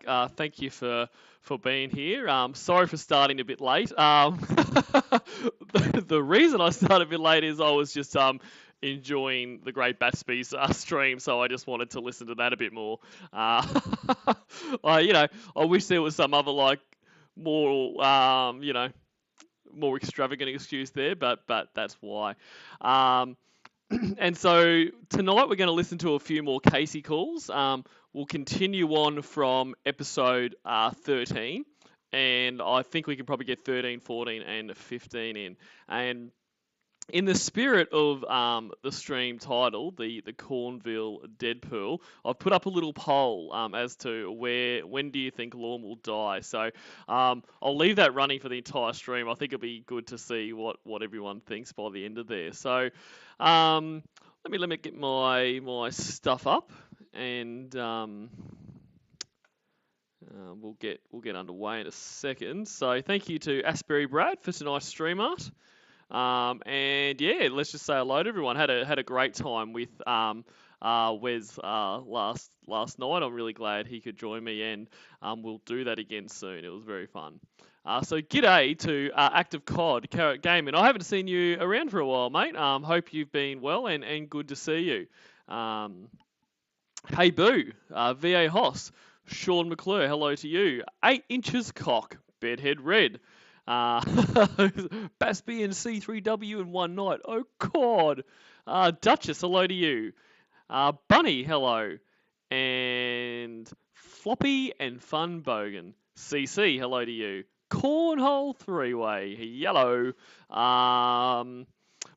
back. Thank you for being here. Sorry for starting a bit late. The reason I started a bit late is I was just enjoying the Great Gatsby's stream, so I just wanted to listen to that a bit more. I wish there was some other more more extravagant excuse there, but that's why. And so tonight we're going to listen to a few more Cas3y calls. We'll continue on from episode 13, and I think we can probably get 13, 14, and 15 in. And in the spirit of the stream title, the Cornville Deadpool, I've put up a little poll as to when do you think Lorne will die. So I'll leave that running for the entire stream. I think it'll be good to see what everyone thinks by the end of there. So let me get my stuff up, and we'll get underway in a second. So thank you to AsburyBrad for tonight's stream art. And yeah, let's just say hello to everyone. Had a great time with Wes last night. I'm really glad he could join me, and we'll do that again soon. It was very fun. So g'day to Active COD Carrot Gaming. I haven't seen you around for a while, mate. Hope you've been well and good to see you. Hey Boo, VA Hoss, Sean McClure, hello to you. 8 inches cock, Bedhead Red. Batsby and C3W in one night. Oh God. Duchess, hello to you. Bunny, hello. And Floppy and Fun Bogan. CC, hello to you. Cornhole 3-way, yellow.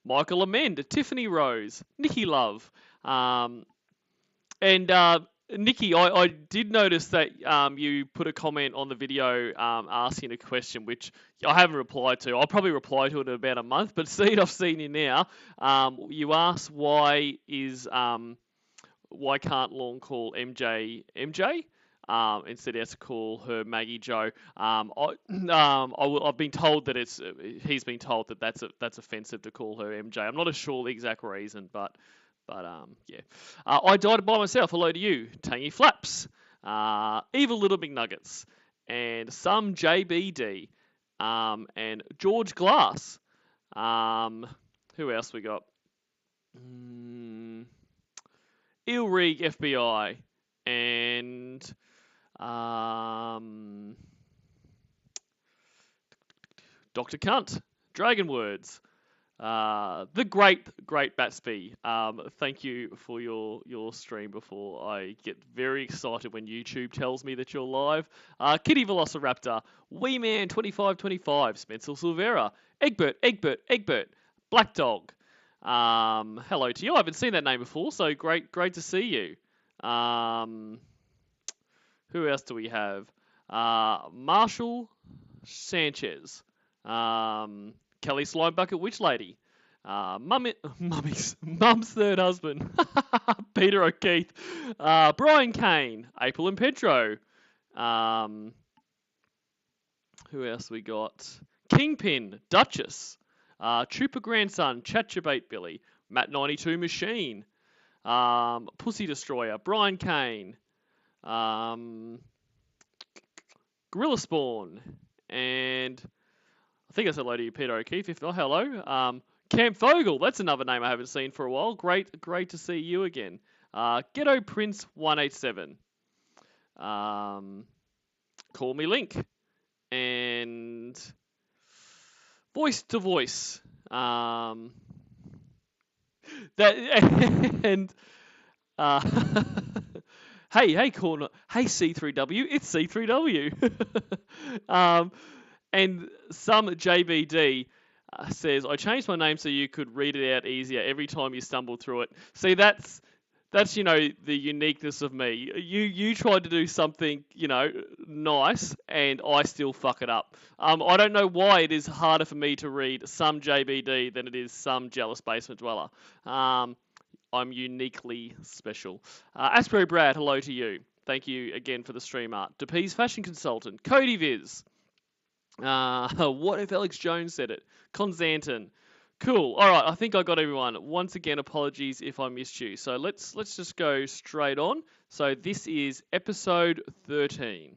Michael Amend, Tiffany Rose, Nikki Love. And Nikki, I did notice that you put a comment on the video asking a question, which I haven't replied to. I'll probably reply to it in about a month, but seeing I've seen you now, you asked why can't Lorne call MJ MJ? Instead, he has to call her Maggie Joe. I've been told that he's been told that that's offensive to call her MJ. I'm not sure the exact reason, but yeah. I died by myself. Hello to you, Tangy Flaps, Evil Little McNuggets, and some JBD, and George Glass. Who else we got? Ilrig FBI, and Dr. Cunt, Dragon Words. The great Batsby. Thank you for your stream before. I get very excited when YouTube tells me that you're live. Kitty Velociraptor, Wee Man 2525, Spencer Silvera, Egbert, Black Dog. Hello to you. I haven't seen that name before, so great to see you. Who else do we have? Marshall Sanchez. Kelly Slimebucket Witch Lady, Mum's third husband, Peter O'Keefe, Brian Kane, April and Pedro. Who else we got? Kingpin, Duchess, Trooper Grandson, Chatchabate Billy, Matt 92 Machine, Pussy Destroyer, Brian Kane, Gorilla Spawn, and I think I said hello to you, Peter O'Keefe. If not, hello. Camp Fogel, that's another name I haven't seen for a while. Great to see you again. Ghetto Prince 187. Call Me Link. And Voice to Voice. Hey Corner. Hey C3W, it's C3W. And some JBD says, I changed my name so you could read it out easier every time you stumble through it. See, that's the uniqueness of me. You tried to do something, nice, and I still fuck it up. I don't know why it is harder for me to read some JBD than it is some Jealous Basement Dweller. I'm uniquely special. AsburyBrad, hello to you. Thank you again for the stream art. DeP's Fashion Consultant. Cody Viz. What if Alex Jones said it? Conzanton. Cool. All right, I think I got everyone. Once again, apologies if I missed you. So let's just go straight on. So this is episode 13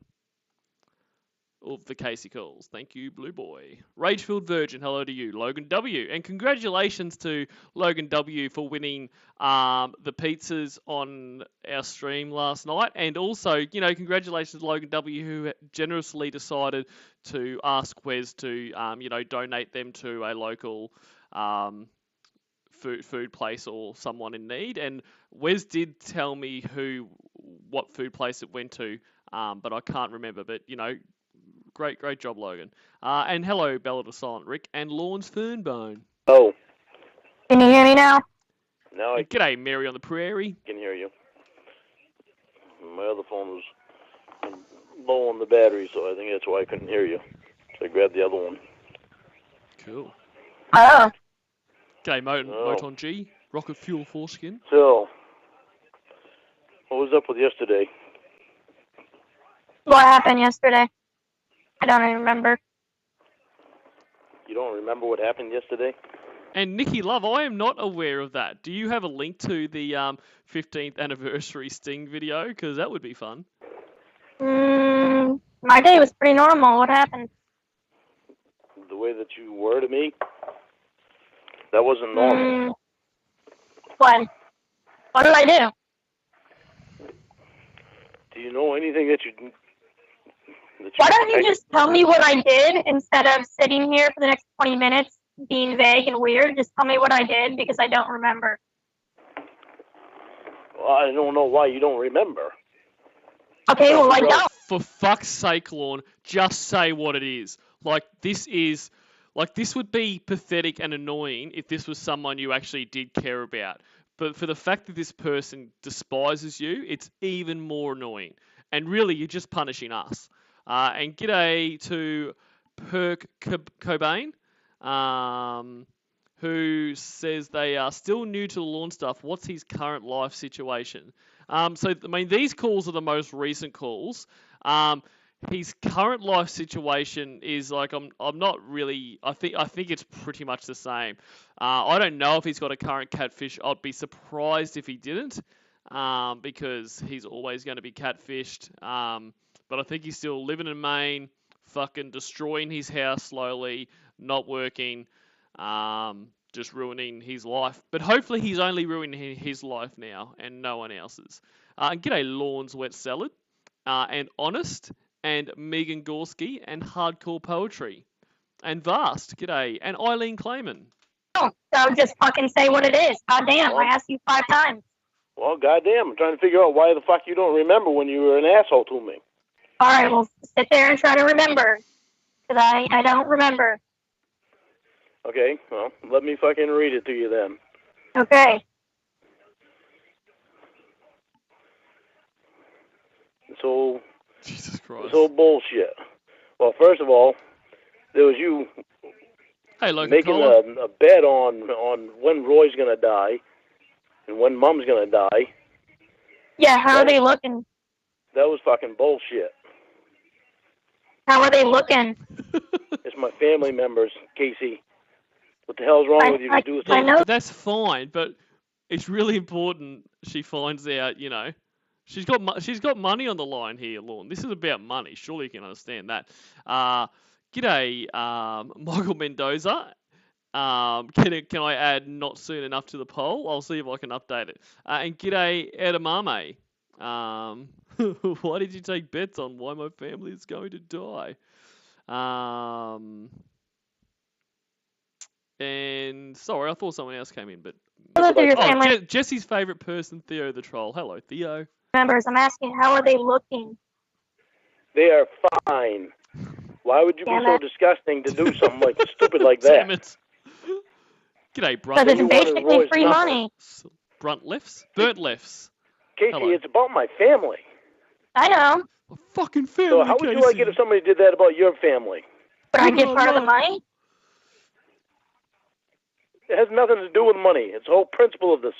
of the Cas3y Calls. Thank you, Blue Boy. Ragefilled Virgin, hello to you, Logan W. And congratulations to Logan W for winning the pizzas on our stream last night. And also, congratulations to Logan W who generously decided to ask Wes to, donate them to a local food place or someone in need. And Wes did tell me what food place it went to, but I can't remember. But, great job, Logan. And hello, Bella the Silent Rick and Lawns Fernbone. Oh. Can you hear me now? Now I G'day, Mary on the Prairie. can hear you. My other phone was low on the battery, so I think that's why I couldn't hear you. So I grabbed the other one. Cool. Oh. G'day, Moton G. Rocket Fuel Foreskin. So, what was up with yesterday? What happened yesterday? I don't even remember. You don't remember what happened yesterday? And Nikki Love, I am not aware of that. Do you have a link to the 15th anniversary Sting video? Because that would be fun. My day was pretty normal. What happened? The way that you were to me, that wasn't normal. What? What did I do? Do you know anything that you Why don't you just tell me what I did instead of sitting here for the next 20 minutes being vague and weird? Just tell me what I did because I don't remember. Well, I don't know why you don't remember. Okay, well, I don't. For fuck's sake, Lorne, just say what it is. This would be pathetic and annoying if this was someone you actually did care about. But for the fact that this person despises you, it's even more annoying. And really, you're just punishing us. And g'day to Perk Cobain, who says they are still new to the lawn stuff. What's his current life situation? These calls are the most recent calls. His current life situation is I'm not really. I think it's pretty much the same. I don't know if he's got a current catfish. I'd be surprised if he didn't, because he's always going to be catfished. But I think he's still living in Maine, fucking destroying his house slowly, not working, just ruining his life. But hopefully he's only ruining his life now and no one else's. And g'day Lawns Wet Salad, and Honest, and Megan Gorski, and Hardcore Poetry, and Vast, g'day, and Eileen Clayman. Oh, so just fucking say what it is. God damn, I asked you 5 times. Well, goddamn, I'm trying to figure out why the fuck you don't remember when you were an asshole to me. All right, well, sit there and try to remember. Because I don't remember. Okay, well, let me fucking read it to you then. Okay. So, Jesus Christ. this whole bullshit. Well, first of all, there was you making a bet on when Roy's gonna die and when Mom's gonna die. Yeah, how are they looking? That was fucking bullshit. How are they looking? It's my family members, Casey. What the hell's wrong with you to do I know. That's fine, but it's really important she finds out, she's got money on the line here, Lorne. This is about money. Surely you can understand that. G'day, Michael Mendoza. Can I add not soon enough to the poll? I'll see if I can update it. And g'day, Edamame. Why did you take bets on why my family is going to die? And sorry, I thought someone else came in, but Jesse's favourite person, Theo the Troll. Hello, Theo. Members, I'm asking, how are they looking? They are fine. Why would you be so disgusting to do something stupid like that? Damn it. G'day, Brunt. Because it's basically free money. Burnt lifts? Casey, hello. It's about my family. I know. A fucking family, So how would you like it if somebody did that about your family? But I get part of the money? It has nothing to do with money. It's the whole principle of the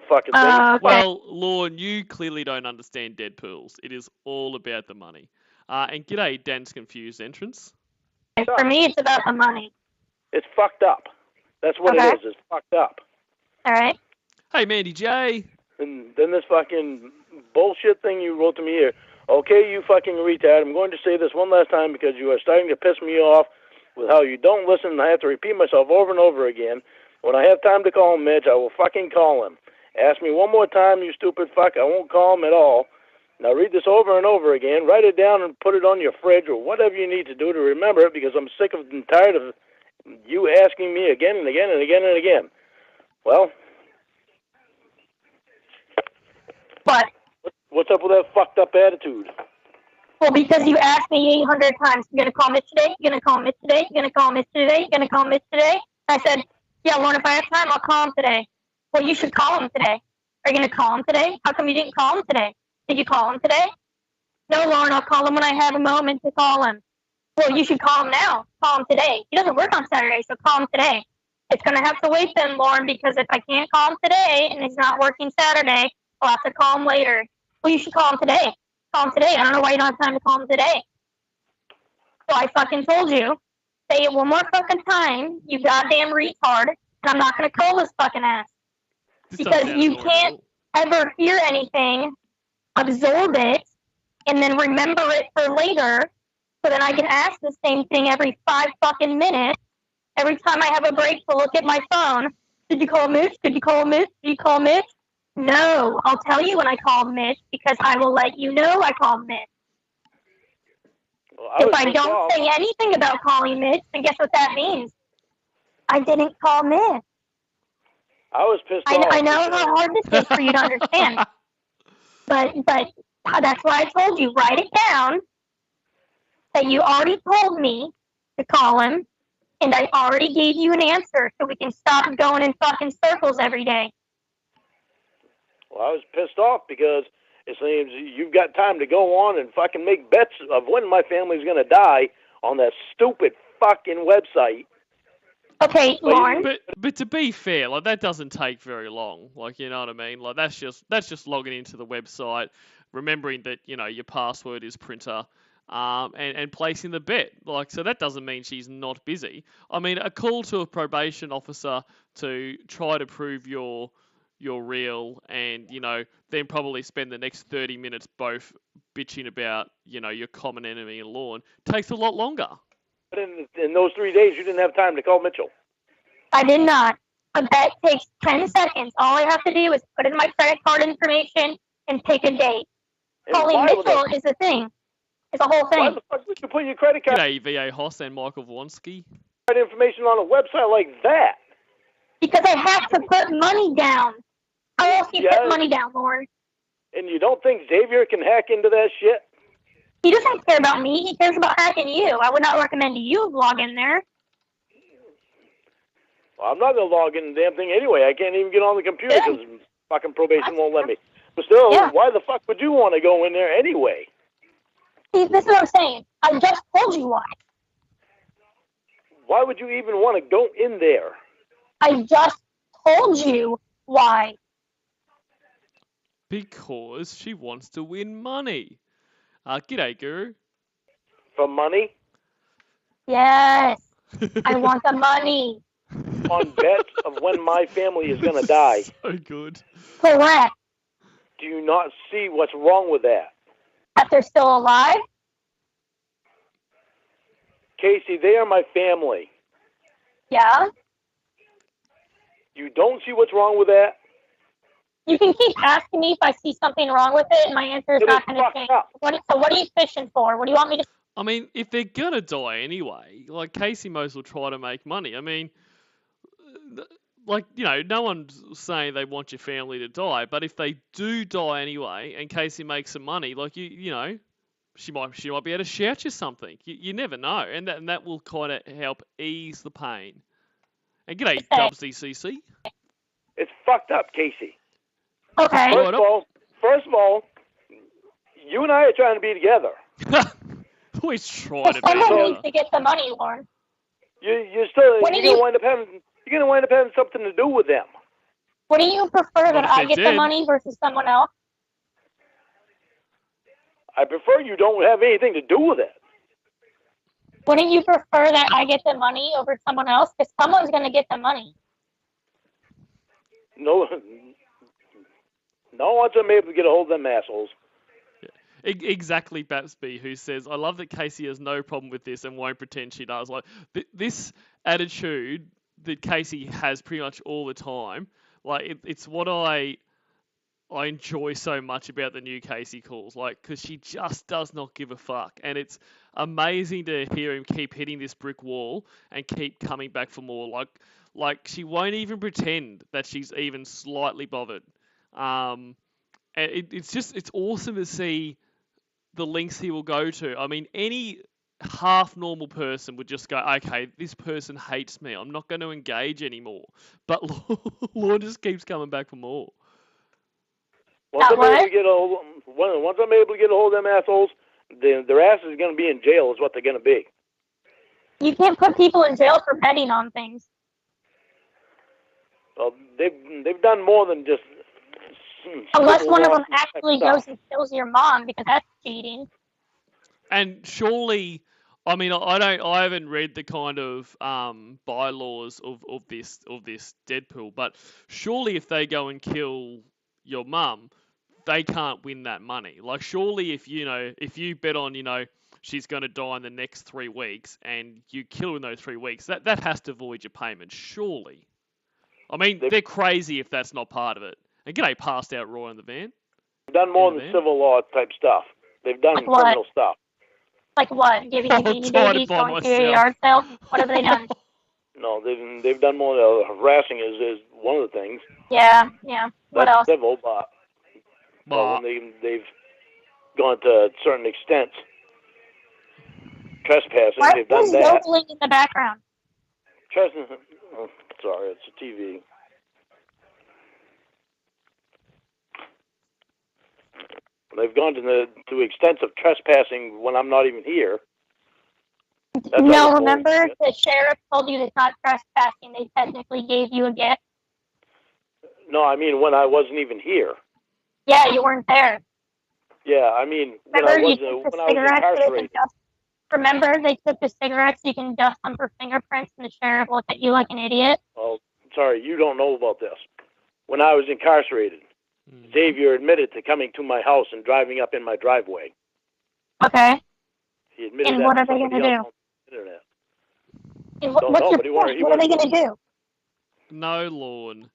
fucking thing. Okay. Well, Lorne, you clearly don't understand Deadpools. It is all about the money. And g'day, Dan's confused entrance. For me, it's about the money. It's fucked up. That's what it is. It's fucked up. All right. Hey, Mandy J. And then this fucking bullshit thing you wrote to me here. Okay, you fucking retard. I'm going to say this one last time because you are starting to piss me off with how you don't listen, and I have to repeat myself over and over again. When I have time to call Mitch, I will fucking call him. Ask me one more time, you stupid fuck. I won't call him at all. Now read this over and over again. Write it down and put it on your fridge or whatever you need to do to remember it, because I'm sick of and tired of you asking me again and again and again and again. Well, what? What's up with that fucked up attitude? Well, because you asked me 800 times, you gonna call Mitch today? You gonna call Mitch today? You gonna call Mitch today? You gonna call Mitch today? I said, yeah, Lauren, if I have time, I'll call him today. Well, you should call him today. Are you gonna call him today? How come you didn't call him today? Did you call him today? No, Lauren, I'll call him when I have a moment to call him. Well, you should call him now. Call him today. He doesn't work on Saturday, so call him today. It's gonna have to wait then, Lauren, because if I can't call him today and he's not working Saturday, I'll have to call him later. Well, you should call him today. Call him today. I don't know why you don't have time to call him today. So I fucking told you. Say it one more fucking time, you goddamn retard, and I'm not gonna call this fucking ass. Because you can't ever hear anything, absorb it, and then remember it for later, so then I can ask the same thing every 5 fucking minutes. Every time I have a break to look at my phone. Did you call Mitch? Did you call Mitch? Did you call Mitch? No, I'll tell you when I call Mitch, because I will let you know I called Mitch. Well, if I don't say anything about calling Mitch, then guess what that means? I didn't call Mitch. I was pissed off. I know how hard this is for you to understand. But that's why I told you, write it down, that you already told me to call him, and I already gave you an answer, so we can stop going in fucking circles every day. Well, I was pissed off because it seems you've got time to go on and fucking make bets of when my family's going to die on that stupid fucking website. Okay, Lauren. But to be fair, like, that doesn't take very long. Like, you know what I mean? Like, that's just logging into the website, remembering that, you know, your password is printer, and placing the bet. Like, so that doesn't mean she's not busy. I mean, a call to a probation officer to try to prove you're real, and, you know, then probably spend the next 30 minutes both bitching about, you know, your common enemy in lawn, takes a lot longer. But in those 3 days, you didn't have time to call Mitchell. I did not. A bet takes 10 seconds. All I have to do is put in my credit card information and pick a date. Calling Mitchell is a thing. It's a whole thing. Why the fuck would you put your credit card... G'day, V.A. Hoss and Michael Vonsky. ...information on a website like that? Because I have to put money down. How else do you put money down, Lauren? And you don't think Xavier can hack into that shit? He doesn't care about me. He cares about hacking you. I would not recommend you log in there. Well, I'm not going to log in the damn thing anyway. I can't even get on the computer because fucking probation won't let me. But still, why the fuck would you want to go in there anyway? See, this is what I'm saying. I just told you why. Why would you even want to go in there? I just told you why. Because she wants to win money. G'day, Guru. For money? Yes. I want the money. On bets of when my family is going to die. So good. Correct. Do you not see what's wrong with that? That they're still alive? Casey, they are my family. Yeah? You don't see what's wrong with that? You can keep asking me if I see something wrong with it, and my answer is not going to change. So what are you fishing for? What do you want me to... I mean, if they're going to die anyway, like, Casey most will try to make money. I mean, like, you know, no one's saying they want your family to die, but if they do die anyway, and Casey makes some money, like, you know, she might be able to shout you something. You never know, and that will kind of help ease the pain. And g'day, WCCC. It's fucked up, Casey. Okay. First of all, you and I are trying to be together. Always trying to be together. together. Someone needs to get the money, Lauren. You're gonna wind up having something to do with them. Wouldn't you prefer that I get the money versus someone else? I prefer you don't have anything to do with it. Wouldn't you prefer that I get the money over someone else? Because someone's going to get the money. No. Not once I'm able to get a hold of them assholes. Exactly, Batsby, who says, I love that Casey has no problem with this and won't pretend she does. Like, this attitude that Casey has pretty much all the time, like, it's what I enjoy so much about the new Casey Calls, like, because she just does not give a fuck. And it's amazing to hear him keep hitting this brick wall and keep coming back for more. Like she won't even pretend that she's even slightly bothered. It's awesome to see the lengths he will go to. I mean, any half normal person would just go, okay, this person hates me. I'm not going to engage anymore. But Lorne just keeps coming back for more. Once I'm able to get a hold of them assholes, then their asses are going to be in jail. Is what they're going to be. You can't put people in jail for betting on things. Well, they've done more than just. Unless one of them actually goes and kills your mom, because that's cheating. And surely, I mean, I haven't read the kind of bylaws of this Deadpool, but surely if they go and kill your mum, they can't win that money. Like, surely if you bet on, she's going to die in the next 3 weeks and you kill her in those 3 weeks, that has to void your payment, surely. I mean, they're crazy if that's not part of it. And g'day, passed out Roy in the van. They've done more than civil law type stuff. They've done criminal stuff. Like what? Giving you babies, going to your yard sale? What have they done? No, they've done more. Harassing is one of the things. Yeah. What That's else? civil, but when they've gone to certain extents. Trespassing, they've done that. Who's yodeling in the background? Sorry, it's a TV. They've gone to extents of trespassing when I'm not even here. No, remember the sheriff told you it's not trespassing. They technically gave you a gift. No, I mean when I wasn't even here. Yeah, you weren't there. Yeah, I mean remember when I was incarcerated. Remember they took the cigarettes, you can dust them for fingerprints, and the sheriff looked at you like an idiot? Oh, sorry, you don't know about this. When I was incarcerated, Xavier admitted to coming to my house and driving up in my driveway. Okay. He admitted and that what are they going to do? Internet. And what's your point? What are they going to do? No, Lorne.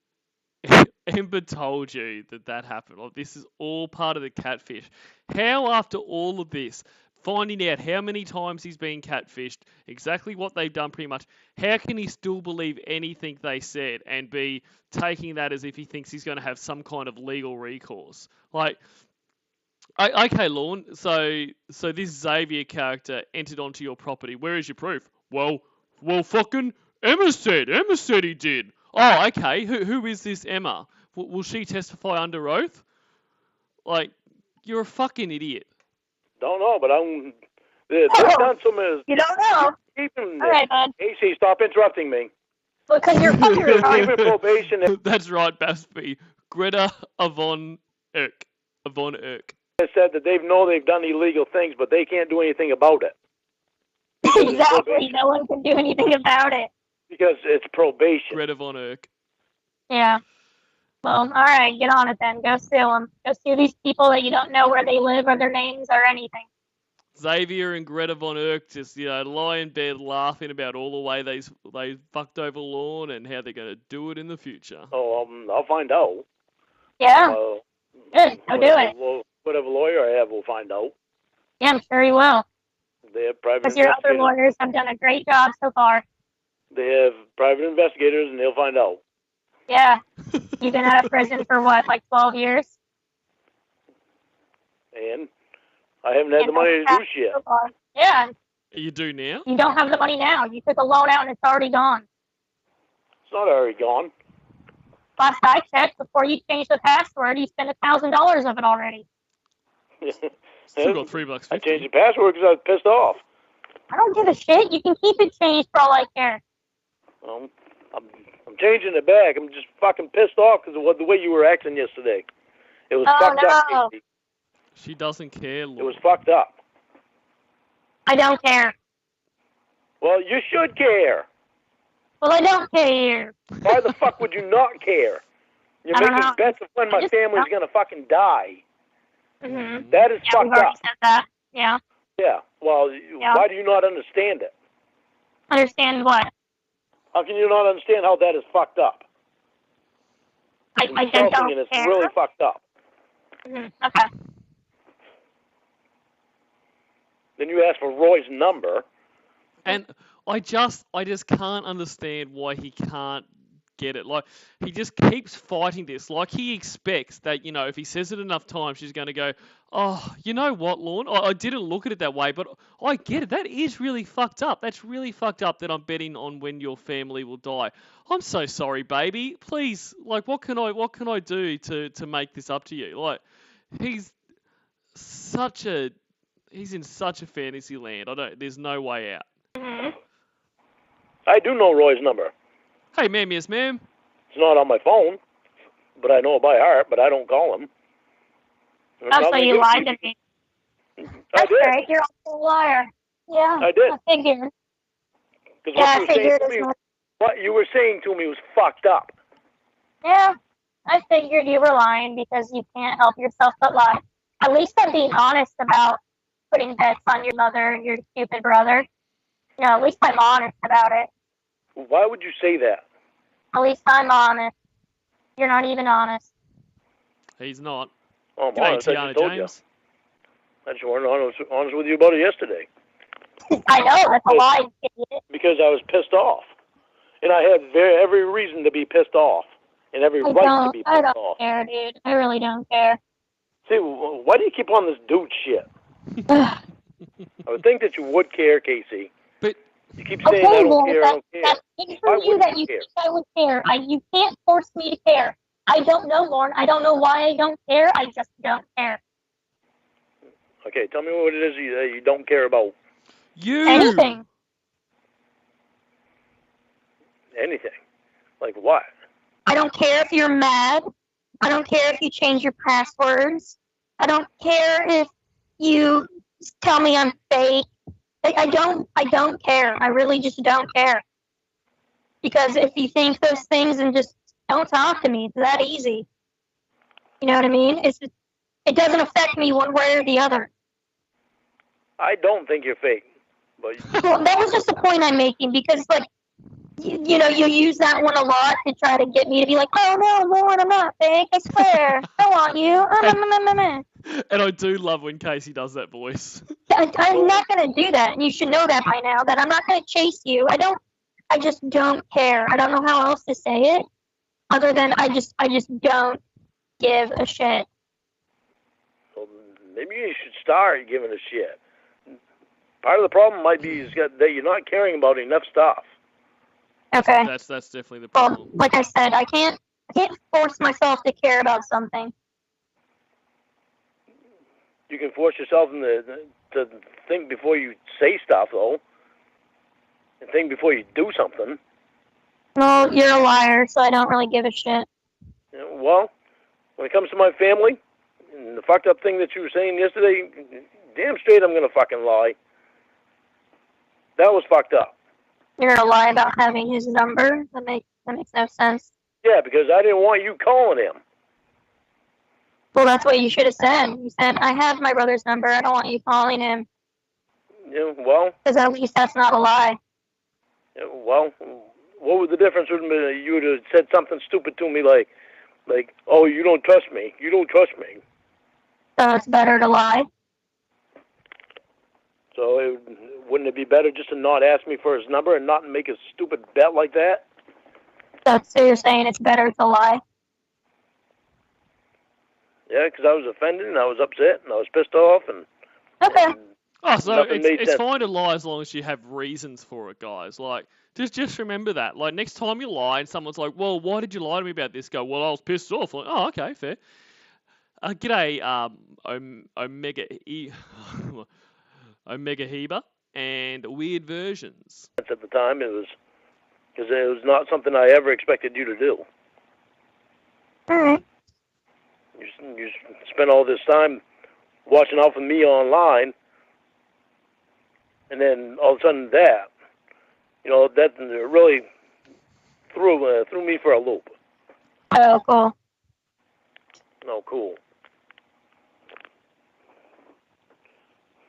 Ember told you that happened. Like, this is all part of the catfish. How, after all of this, finding out how many times he's been catfished, exactly what they've done pretty much, how can he still believe anything they said and be taking that as if he thinks he's going to have some kind of legal recourse? Like, okay, Lorne, so this Xavier character entered onto your property. Where is your proof? Well, fucking Emma said he did. Oh, okay. Who is this Emma? Will she testify under oath? Like, you're a fucking idiot. Don't know, but they've done some. You don't know. All right, bud. AC, stop interrupting me. Because you're fucking retarded. Probation. That's right, Baspy. Greta Von Erk. They said that they've done illegal things, but they can't do anything about it. Exactly. No one can do anything about it. Because it's probation. Greta Von Erk. Yeah. Well, all right, get on it then. Go sue them. Go sue these people that you don't know where they live or their names or anything. Xavier and Greta Von Erk just, lie in bed laughing about all the way they fucked over Lorne and how they're going to do it in the future. Oh, I'll find out. Yeah. Good. Go do it. Whatever lawyer I have will find out. Yeah, I'm sure he will. They have private investigators. Because your other lawyers have done a great job so far. They have private investigators, and they'll find out. Yeah. You've been out of prison for what, like 12 years? And I haven't had the money to do shit. So far. Yeah. You do now? You don't have the money now. You took a loan out and it's already gone. It's not already gone. Last I checked, before you changed the password, you spent $1,000 of it already. Still got $3.50. I changed the password because I was pissed off. I don't give a shit. You can keep it changed for all I care. Well, I'm changing it back. I'm just fucking pissed off because of the way you were acting yesterday. It was fucked up. Casey. She doesn't care, Lord. It was fucked up. I don't care. Well, you should care. Well, I don't care. Why the fuck would you not care? You're I don't making know. bets of when my family's going to fucking die. Mm-hmm. That is Yeah, fucked we've already up. said that. Yeah. Yeah. Well, Yeah. why do you not understand it? Understand what? How can you not understand how that is fucked up? I just Insulting, don't and it's care. really fucked up. Mm-hmm. Okay. Then you ask for Roy's number. And I just can't understand why he can't get it. Like, he just keeps fighting this. Like, he expects that, you know, if he says it enough times, she's going to go, oh, you know what, Lorne? I didn't look at it that way, but I get it. That is really fucked up. That's really fucked up that I'm betting on when your family will die. I'm so sorry, baby. Please, like, what can I do to make this up to you? Like, he's in such a fantasy land. There's no way out. Mm-hmm. I do know Roy's number. Hey, ma'am, yes, ma'am. It's not on my phone, but I know it by heart, but I don't call him. Oh, so you lied to me. I That's did. great. You're also a liar. Yeah. I did. I figured. Because Yeah, I figured what you were saying to me was fucked up. Yeah. I figured you were lying because you can't help yourself but lie. At least I'm being honest about putting bets on your mother and your stupid brother. You know, at least I'm honest about it. Why would you say that? At least I'm honest. You're not even honest. He's not. Oh, I'm G'day, honest. I Tiana just told James. you. I just weren't honest with you about it yesterday. I know, that's a lie, idiot. Because I was pissed off. And I had every reason to be pissed off. And every right to be pissed I don't off. care, dude. I really don't care. See, why do you keep on this dude shit? I would think that you would care, Casey. But you keep saying I don't care, I don't care. That's big for you that you think I would care. You can't force me to care. I don't know, Lauren. I don't know why I don't care. I just don't care. Okay, tell me what it is you don't care about. Anything. Anything? Like what? I don't care if you're mad. I don't care if you change your passwords. I don't care if you tell me I'm fake. I don't care. I really just don't care. Because if you think those things and just don't talk to me, it's that easy. You know what I mean? It doesn't affect me one way or the other. I don't think you're fake. But well, that was just the point I'm making because, like, you know, you use that one a lot to try to get me to be like, oh, no, Lauren, I'm not fake. I swear. I want you. And I do love when Casey does that voice. I'm not going to do that. And you should know that by now, that I'm not going to chase you. I just don't care. I don't know how else to say it other than I just don't give a shit. Well, maybe you should start giving a shit. Part of the problem might be that you're not caring about enough stuff. Okay. That's definitely the problem. Well, like I said, I can't force myself to care about something. You can force yourself to think before you say stuff, though, and think before you do something. Well, you're a liar, so I don't really give a shit. Well, when it comes to my family, and the fucked up thing that you were saying yesterday, damn straight I'm gonna fucking lie. That was fucked up. You're gonna lie about having his number? That makes no sense. Yeah, because I didn't want you calling him. Well, that's what you should have said. You said, I have my brother's number. I don't want you calling him. Yeah, well. Because at least that's not a lie. Yeah, well, what would the difference would be? You would have said something stupid to me like, oh, you don't trust me. You don't trust me. So it's better to lie? So wouldn't it be better just to not ask me for his number and not make a stupid bet like that? So you're saying it's better to lie? Yeah, because I was offended and I was upset and I was pissed off and. Okay. So it's fine to lie as long as you have reasons for it, guys. Like, just remember that. Like, next time you lie and someone's like, well, why did you lie to me about this? Go, well, I was pissed off. Like, oh, okay, fair. G'day, Omega Heber and Weird Versions. At the time, it was because it was not something I ever expected you to do. All right. You spent all this time watching out for me online, and then all of a sudden that, that really threw me for a loop. Oh, cool. Oh, cool.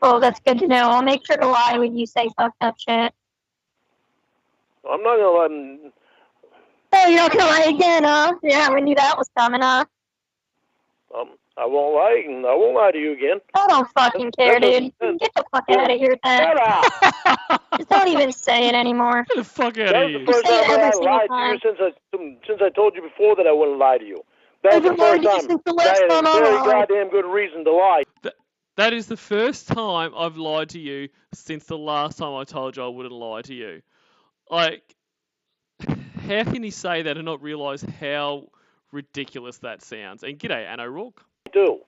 Oh, that's good to know. I'll make sure to lie when you say fucked up shit. I'm not gonna let him. Oh, you're not gonna lie again, huh? Yeah, we knew that was coming, huh? I won't lie. I won't lie to you again. I don't fucking care, dude. Get the fuck out of here, then. Shut up! Just don't even say it anymore. Get the fuck out That of was the here. first say it time every I single lied time. to you since I told you before that I wouldn't lie to you. That was the I've lied first to you time. since the last I had time a I very lied. goddamn good reason to lie. That is the first time I've lied to you since the last time I told you I wouldn't lie to you. Like, how can you say that and not realise how ridiculous that sounds? And g'day, Anna Rourke. I do.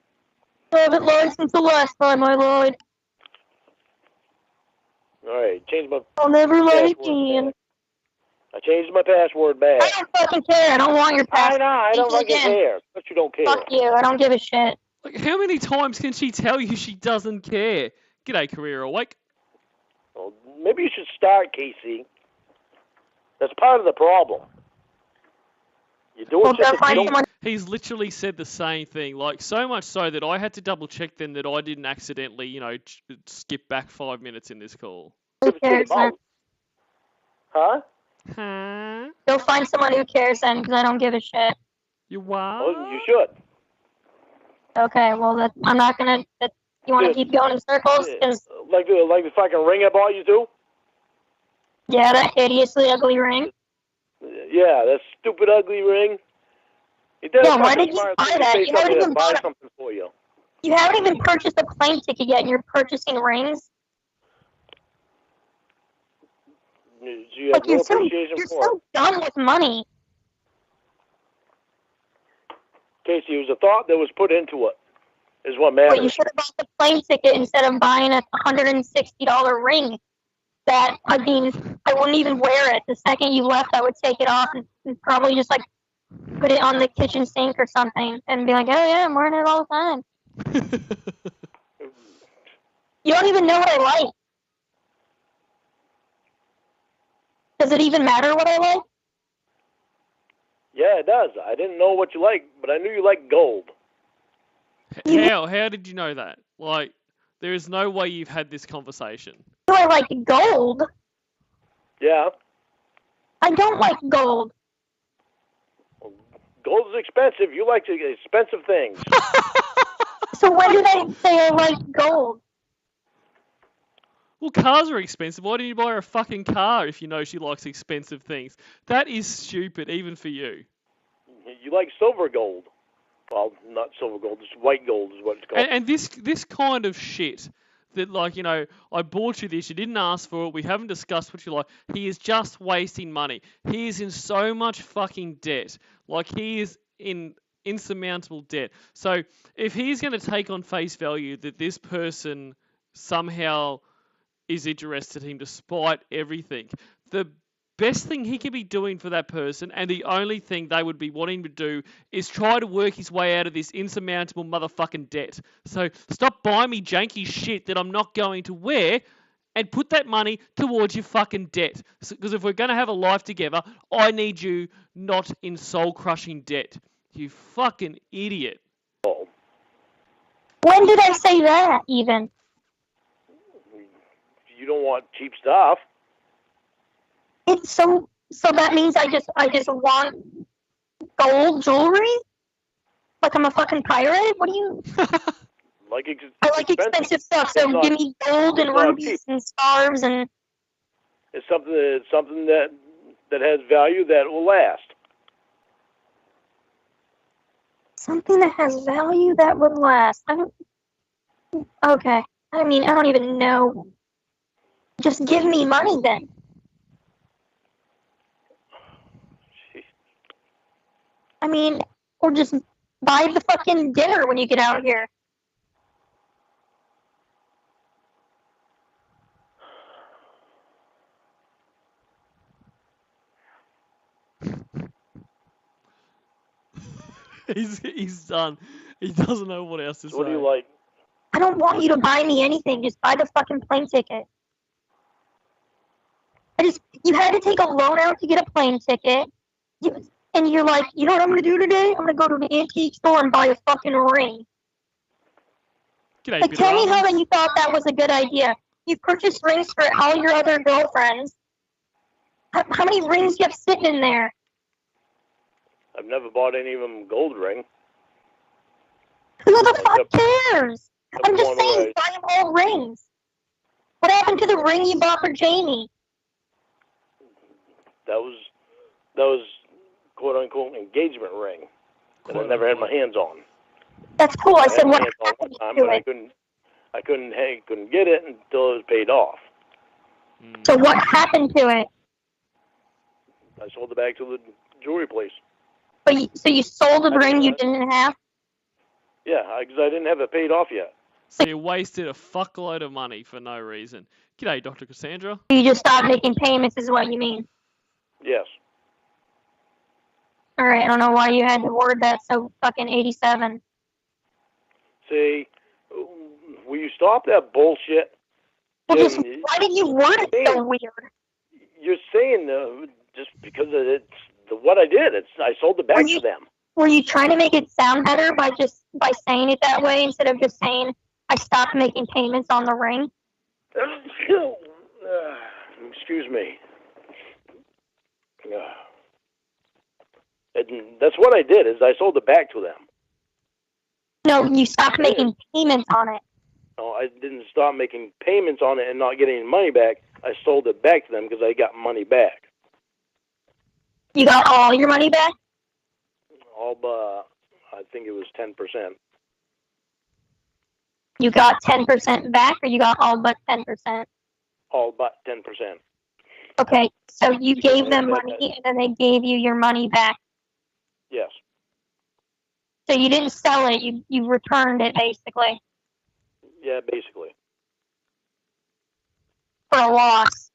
I haven't lied since the last time I lied. Alright, change my I'll never lie password again. back. I changed my password back. I don't fucking care. I don't want your I password. know, I don't Change it fucking again. care. But you don't care. Fuck you. I don't give a shit. Like, how many times can she tell you she doesn't care? G'day, Career Awake. Well, maybe you should start, Casey. That's part of the problem. You're doing Well, shit go that find you don't... someone. He's literally said the same thing, like so much so that I had to double check then that I didn't accidentally, skip back 5 minutes in this call. Who cares then? Huh? Huh? Go find someone who cares then, because I don't give a shit. You what? Well, you should. Okay, well, I'm not gonna. You want to keep going in circles? Cause, Like the fucking ring I bought you to? yeah, that hideously ugly ring. Yeah, that stupid ugly ring. It does Yeah, why fucking did you smart buy thing to that? say You haven't somebody even to buy bought it. something for you. You haven't even purchased a plane ticket yet, and you're purchasing rings? You have no appreciation you're for it. so done with money. Casey, it was a thought that was put into it, is what matters. But you should have bought the plane ticket instead of buying a $160 ring. That, I mean, I wouldn't even wear it. The second you left, I would take it off and probably just, like, put it on the kitchen sink or something and be like, oh, yeah, I'm wearing it all the time. You don't even know what I like. Does it even matter what I like? Yeah, it does. I didn't know what you like, but I knew you liked gold. How did you know that? Like, there is no way you've had this conversation. Do I like gold? Yeah. I don't like gold. Well, gold is expensive. You like expensive things. So when did I say I like gold? Well, cars are expensive. Why didn't you buy her a fucking car if you know she likes expensive things? That is stupid, even for you. You like silver gold. Well, not silver gold. It's white gold is what it's called. And this kind of shit that, like, I bought you this, you didn't ask for it, we haven't discussed what you like. He is just wasting money. He is in so much fucking debt. Like, he is in insurmountable debt. So if he's going to take on face value that this person somehow is interested in him despite everything, the best thing he could be doing for that person, and the only thing they would be wanting to do, is try to work his way out of this insurmountable motherfucking debt. So stop buying me janky shit that I'm not going to wear, and put that money towards your fucking debt. Because if we're going to have a life together, I need you not in soul-crushing debt. You fucking idiot. When did I say that, even? You don't want cheap stuff. It's so that means I just want gold jewelry? Like I'm a fucking pirate? What do you... I like expensive stuff, so give me gold and rubies and stars and... It's something that has value that will last. Something that has value that would last. Okay. I mean, I don't even know. Just give me money then. I mean, or just buy the fucking dinner when you get out here. He's done. He doesn't know what else to say. What do you like? I don't want you to buy me anything. Just buy the fucking plane ticket. You had to take a loan out to get a plane ticket. And you're like, you know what I'm going to do today? I'm going to go to the antique store and buy a fucking ring. G'day, Like, Bitter tell me how Almonds. you thought that was a good idea. You purchased rings for all your other girlfriends. How many rings do you have sitting in there? I've never bought any of them gold ring. Who the fuck cares? I'm just one saying, away. buy them all rings. What happened to the ring you bought for Jamie? That was quote unquote engagement ring that I never had my hands on. That's cool. I said, what happened to but it? I couldn't get it until it was paid off. So what happened to it? I sold it back to the jewelry place. So you sold a ring you didn't have? Yeah, because I didn't have it paid off yet. So you wasted a fuckload of money for no reason. G'day, Dr. Cassandra. You just stopped making payments is what you mean? Yes. Alright, I don't know why you had to word that so fucking 87. See, will you stop that bullshit? Well, just why did you word it so weird? You're saying just because it's what I did. I sold it back to them. Were you trying to make it sound better by saying it that way instead of just saying I stopped making payments on the ring? Excuse me. And that's what I did. Is I sold it back to them. No, you stopped making payments on it. No, I didn't stop making payments on it and not getting money back. I sold it back to them because I got money back. You got all your money back? All but I think it was 10%. You got 10% back, or you got all but 10%? All but 10%. Okay, so you gave them money, and then they gave you your money back. Yes. So you didn't sell it, you returned it, basically. Yeah, basically. For a loss.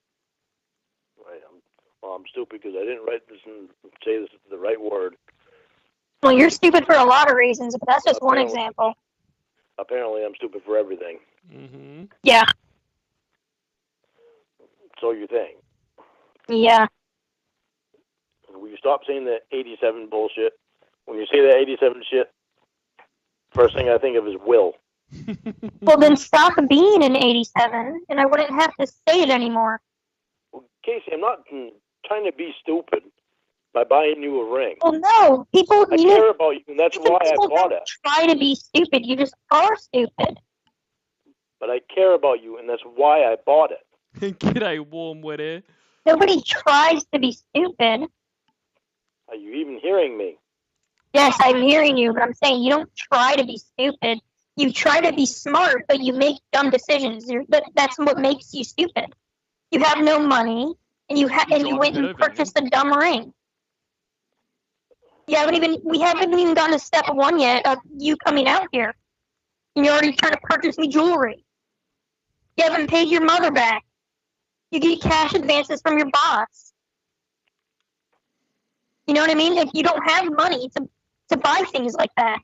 Right. I'm stupid because I didn't write this and say this is the right word. Well, you're stupid for a lot of reasons, but that's just one example. Apparently, I'm stupid for everything. Mm-hmm. Yeah. So you think. Yeah. Will you stop saying that 87 bullshit? When you say that 87 shit, first thing I think of is Will. Well, then stop being an 87, and I wouldn't have to say it anymore. Well, Casey, I'm not trying to be stupid by buying you a ring. Well, no. People... I care about you, and that's why I bought it. Try to be stupid. You just are stupid. But I care about you, and that's why I bought it. G'day, warm wet air. Nobody tries to be stupid. Are you even hearing me? Yes, I'm hearing you, but I'm saying you don't try to be stupid. You try to be smart, but you make dumb decisions. That's what makes you stupid. You have no money, and you went and purchased a dumb ring. We haven't even gone to step one yet of you coming out here. And you're already trying to purchase me jewelry. You haven't paid your mother back. You get cash advances from your boss. You know what I mean? If you don't have money to buy things like that.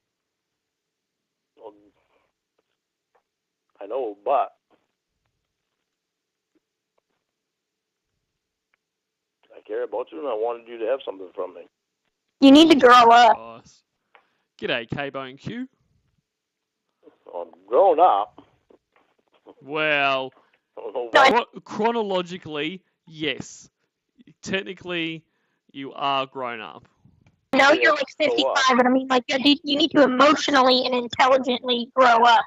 Well, I know, but I care about you, and I wanted you to have something from me. You need to grow up. Nice. G'day, K-Bone Q. I'm grown up. Well, chronologically, yes. Technically, you are grown up. No, you're like 55, but I mean, like, you need to emotionally and intelligently grow up.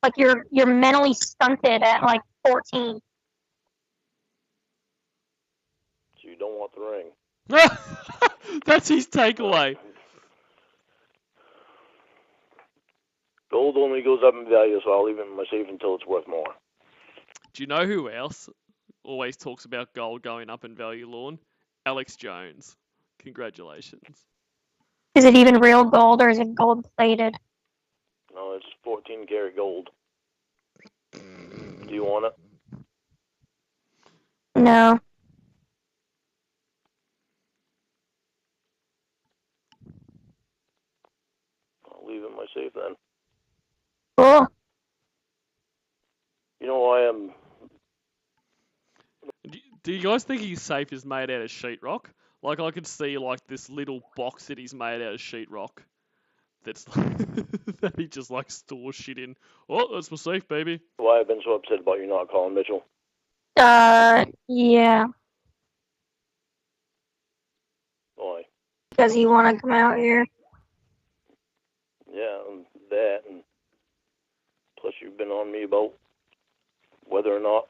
Like, you're mentally stunted at, like, 14. So you don't want the ring. That's his takeaway. Gold only goes up in value, so I'll leave it in my safe until it's worth more. Do you know who else always talks about gold going up in value, Lorne? Alex Jones. Congratulations. Is it even real gold, or is it gold-plated? No, it's 14 karat gold. Do you want it? No. I'll leave it in my safe then. Cool. You know why I'm... Do you guys think his safe is made out of sheetrock? Like, I could see, like, this little box that he's made out of sheetrock that's that he just, like, stores shit in. Oh, that's my safe, baby. Why I've been so upset about you not calling Mitchell? Yeah. Why? Because you want to come out here. Yeah, and that, and plus you've been on me about whether or not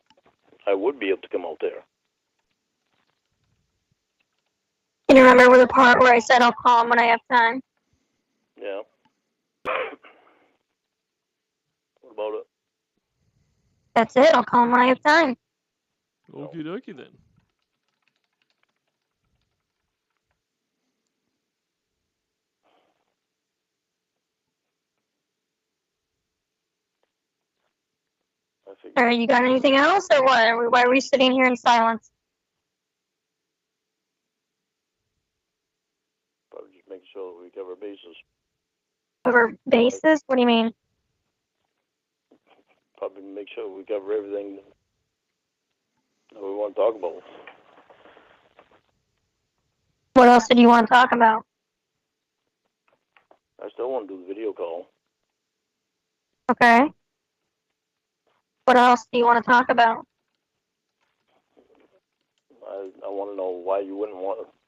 I would be able to come out there. Can you remember the part where I said I'll call him when I have time? Yeah. What about it? That's it. I'll call him when I have time. Okie dokie then. All right, you got anything else, or what? Why are we sitting here in silence? Probably just making sure that we cover bases. Cover bases? What do you mean? Probably make sure we cover everything that we want to talk about. What else did you want to talk about? I still want to do the video call. Okay. What else do you want to talk about? I want to know why you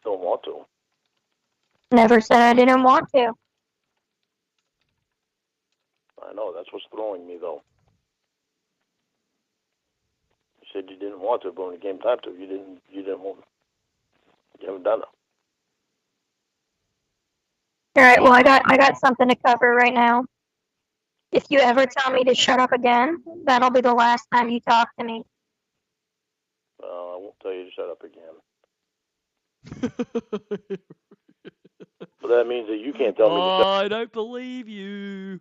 don't want to. Never said I didn't want to. I know, that's what's throwing me, though. You said you didn't want to, but when it came time to, you didn't want to. You haven't done it. All right, well, I got something to cover right now. If you ever tell me to shut up again, that'll be the last time you talk to me. I won't tell you to shut up again. But that means that you can't tell me to shut up. I don't believe you.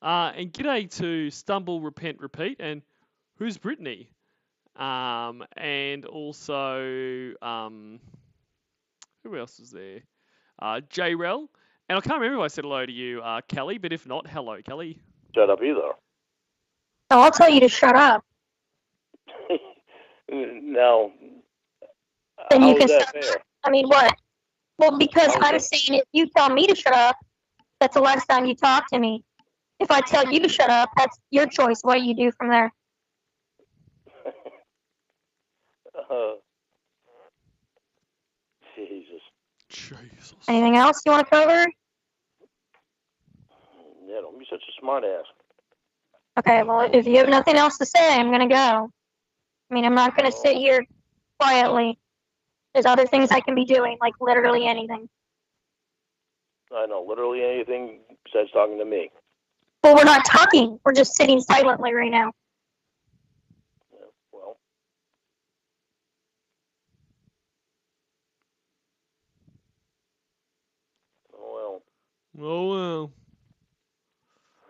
And g'day to Stumble, Repent, Repeat, and who's Brittany? And also, who else is there? J-Rel. And I can't remember if I said hello to you, Kelly, but if not, hello, Kelly. Shut up either. So I'll tell you to shut up. Now, Then how you is can that stop. fair? I mean, what? Well, because How is I'm that- saying if you tell me to shut up, that's the last time you talk to me. If I tell you to shut up, that's your choice. What you do from there. Jesus. Jesus. Anything else you want to cover? Yeah, don't be such a smart ass. Okay, well, if you have nothing else to say, I'm going to go. I mean, I'm not going to sit here quietly. There's other things I can be doing, like literally anything. I know, literally anything besides talking to me. Well, we're not talking. We're just sitting silently right now. Yeah, well. Oh, Oh, well. well.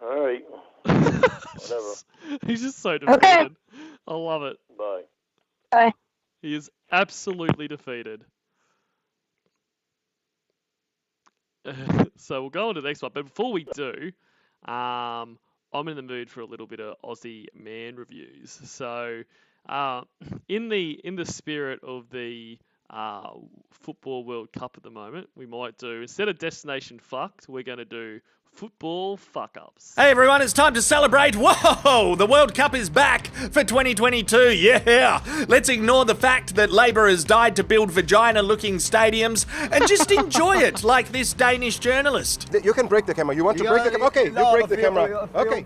All right. Whatever. He's just so defeated. Okay. I love it. Bye. Bye. He is absolutely defeated. So we'll go on to the next one. But before we do, I'm in the mood for a little bit of Aussie man reviews. So in the spirit of the Football World Cup at the moment, we might do, instead of Destination Fucked, we're going to do Football Fuck-Ups. Hey everyone, it's time to celebrate. Whoa, the World Cup is back for 2022. Yeah, let's ignore the fact that Labour has died to build vagina-looking stadiums and just enjoy it like this Danish journalist. You can break the camera. You want to break the camera? Okay, you break the camera. Okay.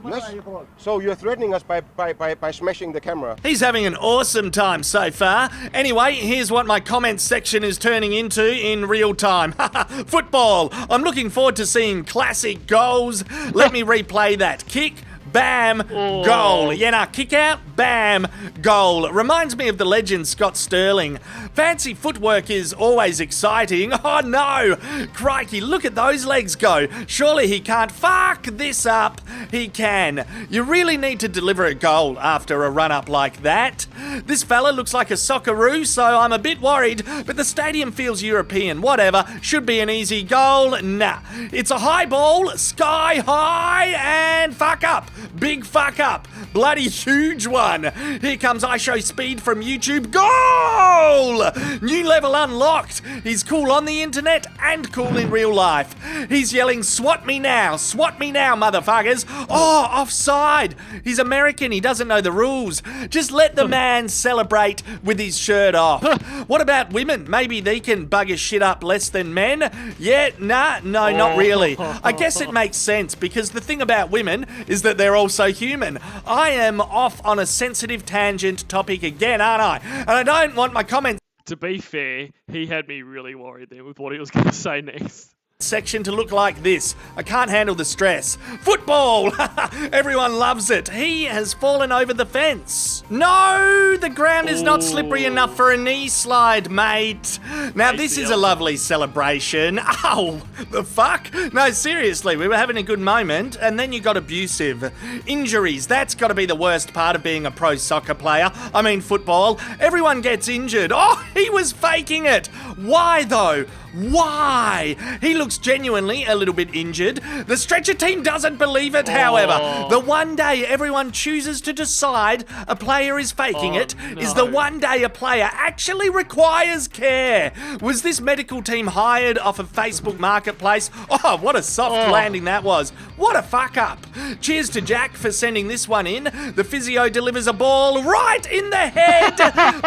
Yes. So you're threatening us by smashing the camera. He's having an awesome time so far. Anyway, here's what my comments section is turning into in real time. Football. I'm looking forward to seeing classic goals. Let me replay that. Kick, bam, goal. Yeah, nah, kick out, bam, goal. Reminds me of the legend Scott Sterling. Fancy footwork is always exciting. Oh no! Crikey, look at those legs go. Surely he can't fuck this up. He can. You really need to deliver a goal after a run-up like that. This fella looks like a socceroo, so I'm a bit worried, but the stadium feels European. Whatever. Should be an easy goal. Nah. It's a high ball, sky high, and fuck up. Big fuck up. Bloody huge one. one. Here comes I Show Speed from YouTube. Goal! New level unlocked. He's cool on the internet and cool in real life. He's yelling, swat me now, motherfuckers. Oh, offside. He's American. He doesn't know the rules. Just let the man celebrate with his shirt off. What about women? Maybe they can bug his shit up less than men? Yeah, no, not really. I guess it makes sense because the thing about women is that they're also human. I am off on a sensitive tangent topic again, aren't I? And I don't want my comments. To be fair, he had me really worried there with what he was going to say next. Section to look like this. I can't handle the stress. Football! Everyone loves it. He has fallen over the fence. No, the ground is not slippery enough for a knee slide, mate. Now this is a lovely celebration. Ow! The fuck? No, seriously, we were having a good moment and then you got abusive. Injuries, that's got to be the worst part of being a pro soccer player. I mean football. Everyone gets injured. Oh, he was faking it. Why though? Why? He looks genuinely a little bit injured. The stretcher team doesn't believe it, however. The one day everyone chooses to decide a player is faking it is the one day a player actually requires care. Was this medical team hired off of Facebook Marketplace? Oh, what a soft landing that was. What a fuck up. Cheers to Jack for sending this one in. The physio delivers a ball right in the head.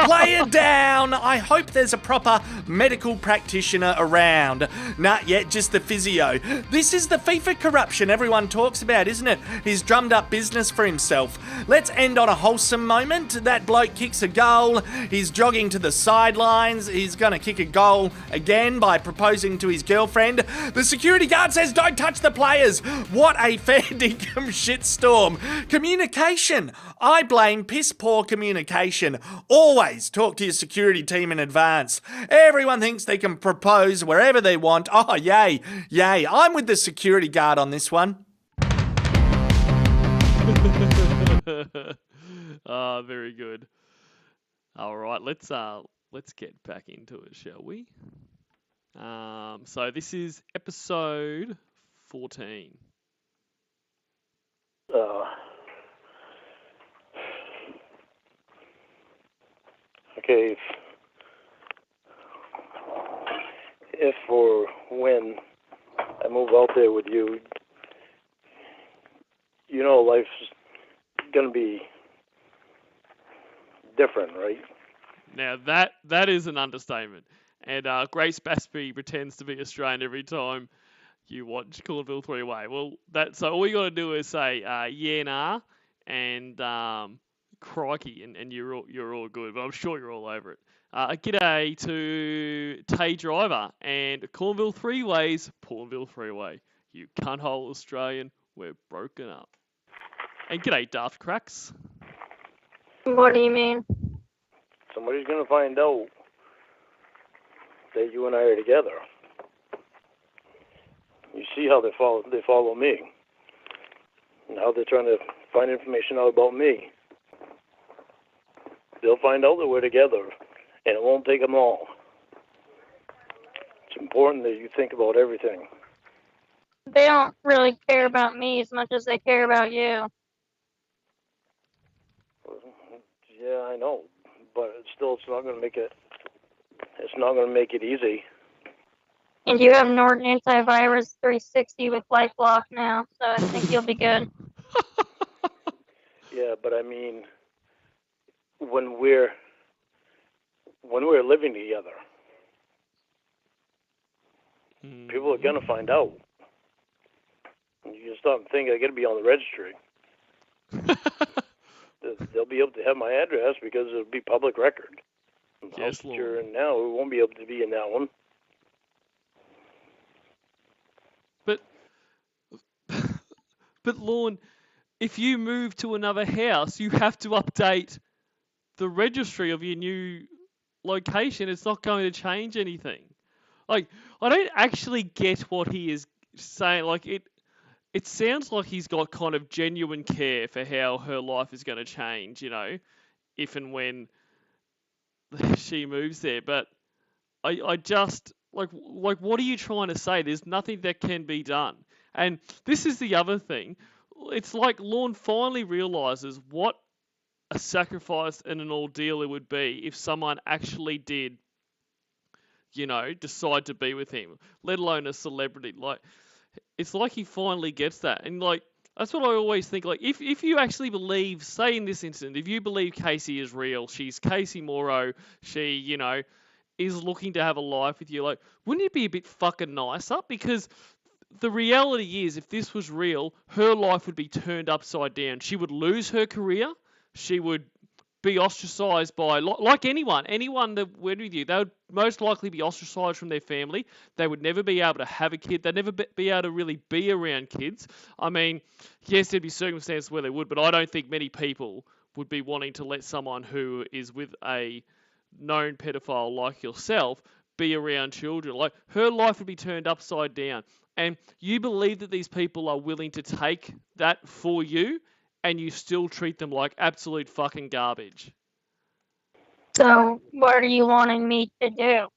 Player down. I hope there's a proper medical practitioner around. Not yet, just the physio. This is the FIFA corruption everyone talks about, isn't it? He's drummed up business for himself. Let's end on a wholesome moment. That bloke kicks a goal. He's jogging to the sidelines. He's going to kick a goal again by proposing to his girlfriend. The security guard says, don't touch the players. What a fair dinkum shitstorm. Communication. I blame piss poor communication. Always talk to your security team in advance. Everyone thinks they can propose wherever they want. Oh, yay. I'm with the security guard on this one. Very good. All right, let's get back into it, shall we? So this is episode 14. Okay. If or when I move out there with you, you know life's gonna be different, right? Now that is an understatement. And Grace Basby pretends to be Australian every time you watch Cornville 3-Way. Well, so all you got to do is say yeah, nah, and crikey, and you're all good. But I'm sure you're all over it. G'day to Tay Driver and Cornville 3-Ways, Pornville 3-Way. You cunt-hole Australian, we're broken up. And g'day Daft Cracks. What do you mean? Somebody's gonna find out that you and I are together. You see how they follow me. Now they're trying to find information out about me. They'll find out that we're together, and it won't take them long. It's important that you think about everything. They don't really care about me as much as they care about you. Yeah, I know, but it's not going to make it. It's not going to make it easy. And you have Norton Antivirus 360 with LifeLock now, so I think you'll be good. Yeah, but I mean, when we're living together, people are gonna find out. You can stop and think I gotta be on the registry. They'll be able to have my address because it'll be public record. Yes, Lord. You're in now, we won't be able to be in that one. But Lorne, if you move to another house, you have to update the registry of your new location. It's not going to change anything. Like, I don't actually get what he is saying. Like, it sounds like he's got kind of genuine care for how her life is going to change, you know, if and when she moves there. But I just, like, what are you trying to say? There's nothing that can be done. And this is the other thing. It's like Lorne finally realises what a sacrifice and an ordeal it would be if someone actually did, decide to be with him, let alone a celebrity. Like, it's like he finally gets that. And, like, that's what I always think. Like, if you actually believe, say in this incident, if you believe Casey is real, she's Casey Morrow, she, is looking to have a life with you, like, wouldn't it be a bit fucking nicer? Because the reality is, if this was real, her life would be turned upside down. She would lose her career. She would be ostracized by, like anyone that went with you. They would most likely be ostracized from their family. They would never be able to have a kid. They'd never be able to really be around kids. I mean, yes, there'd be circumstances where they would, but I don't think many people would be wanting to let someone who is with a known pedophile like yourself be around children. Like, her life would be turned upside down. And you believe that these people are willing to take that for you, and you still treat them like absolute fucking garbage. So, what are you wanting me to do?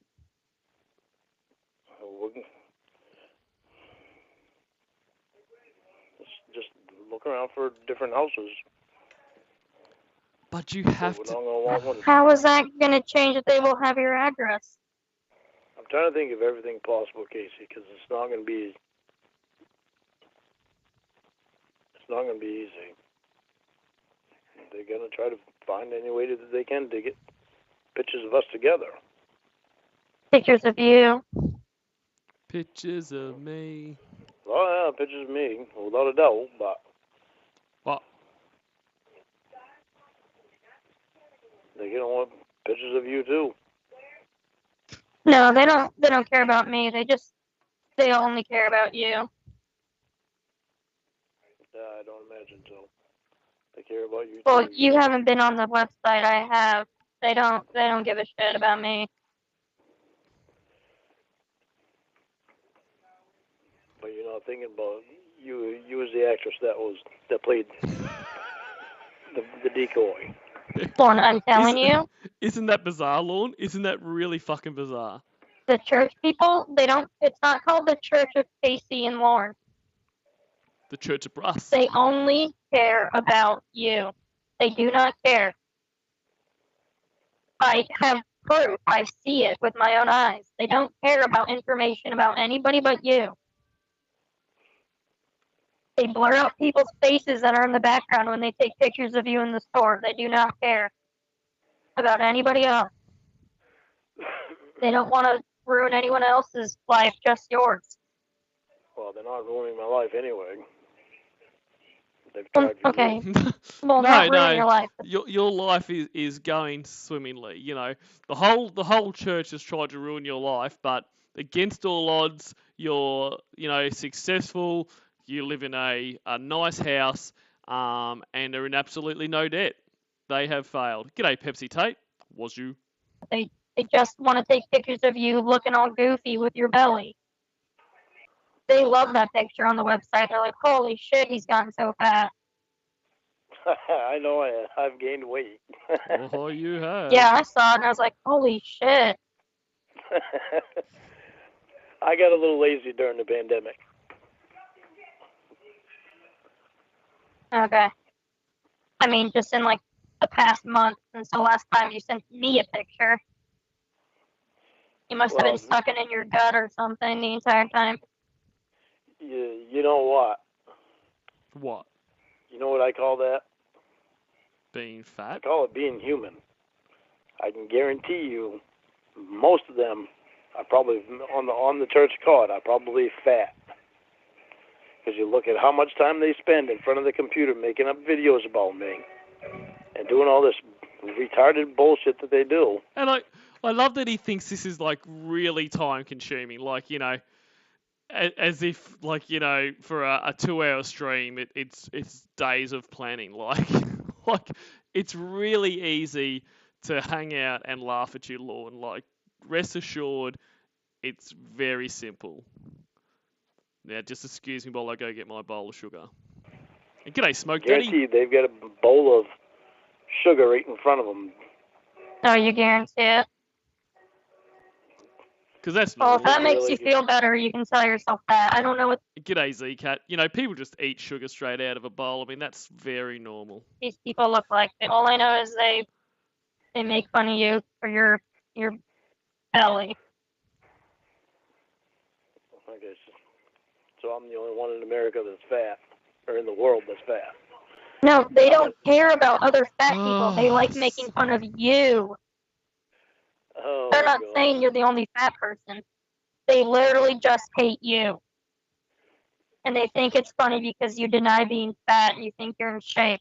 Just look around for different houses. But you have to. How is that going to change if they will have your address? I'm trying to think of everything possible, Casey, because it's not going to be easy. They're going to try to find any way that they can to get pictures of us together. Pictures of you. Pictures of me. Oh, yeah, pictures of me, without a doubt, but... What? They're going to want pictures of you, too. No, they don't care about me. They only care about you. I don't imagine so. They care about you. Well, too. you haven't been on the website. I have. They don't give a shit about me. But you're not thinking about you as the actress that played the decoy. Lorne, I'm telling you. Isn't that bizarre, Lorne? Isn't that really fucking bizarre? The church people, it's not called the Church of Casey and Lorne. The Church of Brass. They only care about you. They do not care. I have proof. I see it with my own eyes. They don't care about information about anybody but you. They blur out people's faces that are in the background when they take pictures of you in the store. They do not care about anybody else. They don't want to ruin anyone else's life, just yours. Well, they're not ruining my life anyway. They've tried to okay. Well, not ruin your life. Your life is going swimmingly. The whole church has tried to ruin your life, but against all odds, you're successful. You live in a nice house, and are in absolutely no debt. They have failed. G'day, Pepsi Tate. Was you? They just want to take pictures of you looking all goofy with your belly. They love that picture on the website. They're like, holy shit, he's gotten so fat. I know I've gained weight. Oh, you have. Yeah, I saw it, and I was like, holy shit. I got a little lazy during the pandemic. Okay. I mean, just in, like, the past month since the last time you sent me a picture. You must have been sucking in your gut or something the entire time. You know what? What? You know what I call that? Being fat? I call it being human. I can guarantee you, most of them are probably on the church card. Are probably fat. Because you look at how much time they spend in front of the computer making up videos about me and doing all this retarded bullshit that they do. And I love that he thinks this is like really time consuming. Like, as if, like, for a 2-hour stream, it's days of planning. Like it's really easy to hang out and laugh at you, Lorne. Like, rest assured, it's very simple. Now, just excuse me while I go get my bowl of sugar. And g'day, Smoke Daddy. Guarantee they've got a bowl of sugar right in front of them. Oh, you guarantee it? Because that's Well, normal. if that makes you feel better, you can tell yourself that. I don't know what G'day, Z-Cat. You know, people just eat sugar straight out of a bowl. I mean, that's very normal. these people look like. All I know is they make fun of you for your belly. Okay, so I'm the only one in America that's fat, or in the world that's fat. No, they don't care about other fat people. They like making fun of you. Oh, They're not God. saying you're the only fat person. They literally just hate you. And they think it's funny because you deny being fat and you think you're in shape.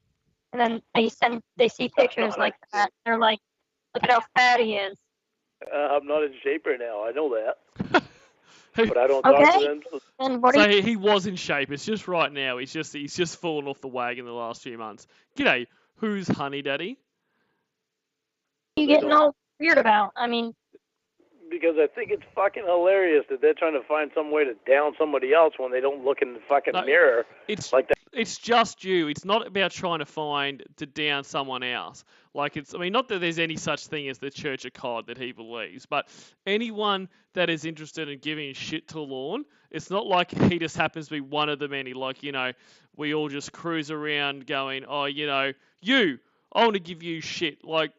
And then they see pictures like that. They're like, look at how fat he is. I'm not in shape right now. I know that. But I don't talk to them. And what So he was in shape. It's just right now. He's just fallen off the wagon the last few months. G'day, who's Honey Daddy? are you getting all weird about? I mean, Because I think it's fucking hilarious that they're trying to find some way to down somebody else when they don't look in the fucking mirror like that. It's just you. It's not about trying to down someone else. Like I mean, not that there's any such thing as the Church of God that he believes, but anyone that is interested in giving shit to Lorne, it's not like he just happens to be one of the many. Like, you know, we all just cruise around going, oh, you know, I want to give you shit. Like,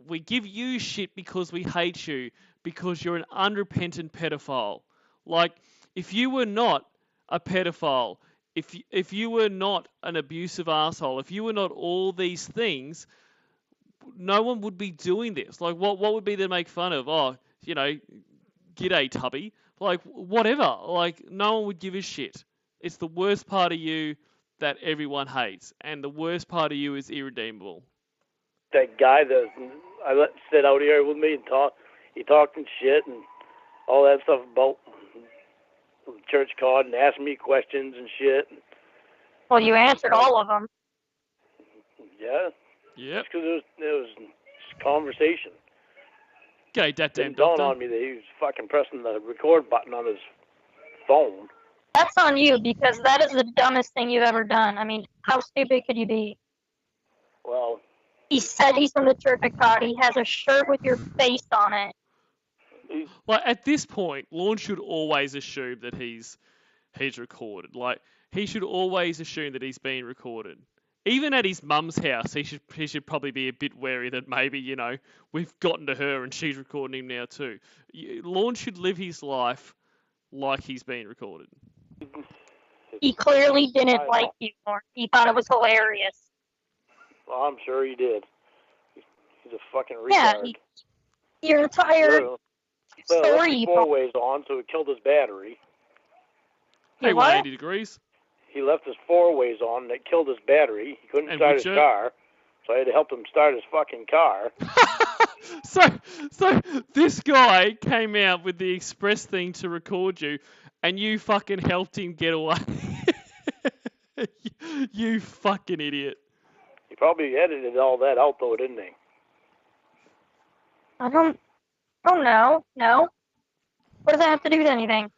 we give you shit because we hate you, because you're an unrepentant pedophile. Like, if you were not a pedophile, if you were not an abusive asshole, if you were not all these things, no one would be doing this. Like, what would be to make fun of? Oh, you know, g'day, tubby. Like, whatever. Like, no one would give a shit. It's the worst part of you that everyone hates, and the worst part of you is irredeemable. That guy that I sit out here with me and he talked and shit and all that stuff about church card and asked me questions and shit. well, you answered all of them. Yeah. Yep. Because it was conversation. Okay, that damn It didn't dawn doctor. on me that he was fucking pressing the record button on his phone. That's on you because that is the dumbest thing you've ever done. I mean, how stupid could you be? Well, He said he's from the Church of God. He has a shirt with your face on it. Like, at this point, Lorne should always assume that he's recorded. Like, he should always assume that he's being recorded. Even at his mum's house, he should probably be a bit wary that maybe, you know, we've gotten to her and she's recording him now too. Lorne should live his life like he's being recorded. He clearly didn't like you, or he thought it was hilarious. Well, I'm sure he did. He's a fucking retard. Yeah, your entire story. Four-ways on, so it killed his battery. Hey, what? 180 degrees. He left his four-ways on, and it killed his battery. He couldn't start his car, so I had to help him start his fucking car. So this guy came out with the express thing to record you, and you fucking helped him get away. You fucking idiot. He probably edited all that out, though, didn't he? I don't know. No. What does that have to do with anything?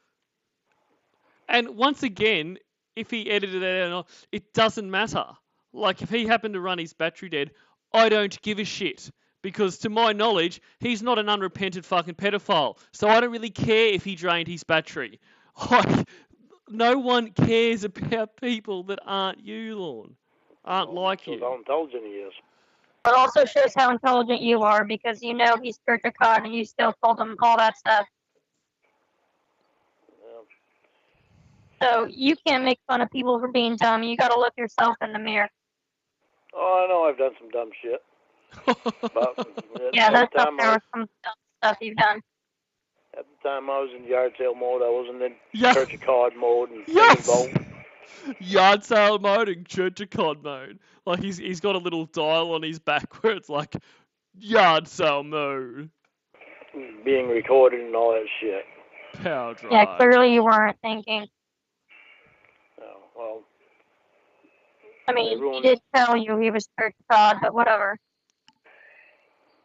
And once again, if he edited it out, it doesn't matter. Like, if he happened to run his battery dead, I don't give a shit. Because to my knowledge, he's not an unrepentant fucking pedophile. So I don't really care if he drained his battery. Like, no one cares about people that aren't you, Lorne. Aren't like you. How intelligent he is. It also shows how intelligent you are because you know he's Church of God and you still told him all that stuff. Yeah. So you can't make fun of people for being dumb. You gotta look yourself in the mirror. Oh, I know I've done some dumb shit. But yeah, there was some dumb stuff you've done. At the time I was in yard sale mode, I wasn't in Yeah. Church of God mode and Yes! Yard sale mode and Church of God mode. Like, he's got a little dial on his back where it's like, yard sale mode. being recorded and all that shit. Power drive. Yeah, clearly you weren't thinking. Oh, well. I mean, he did tell you he was Church of God, but whatever.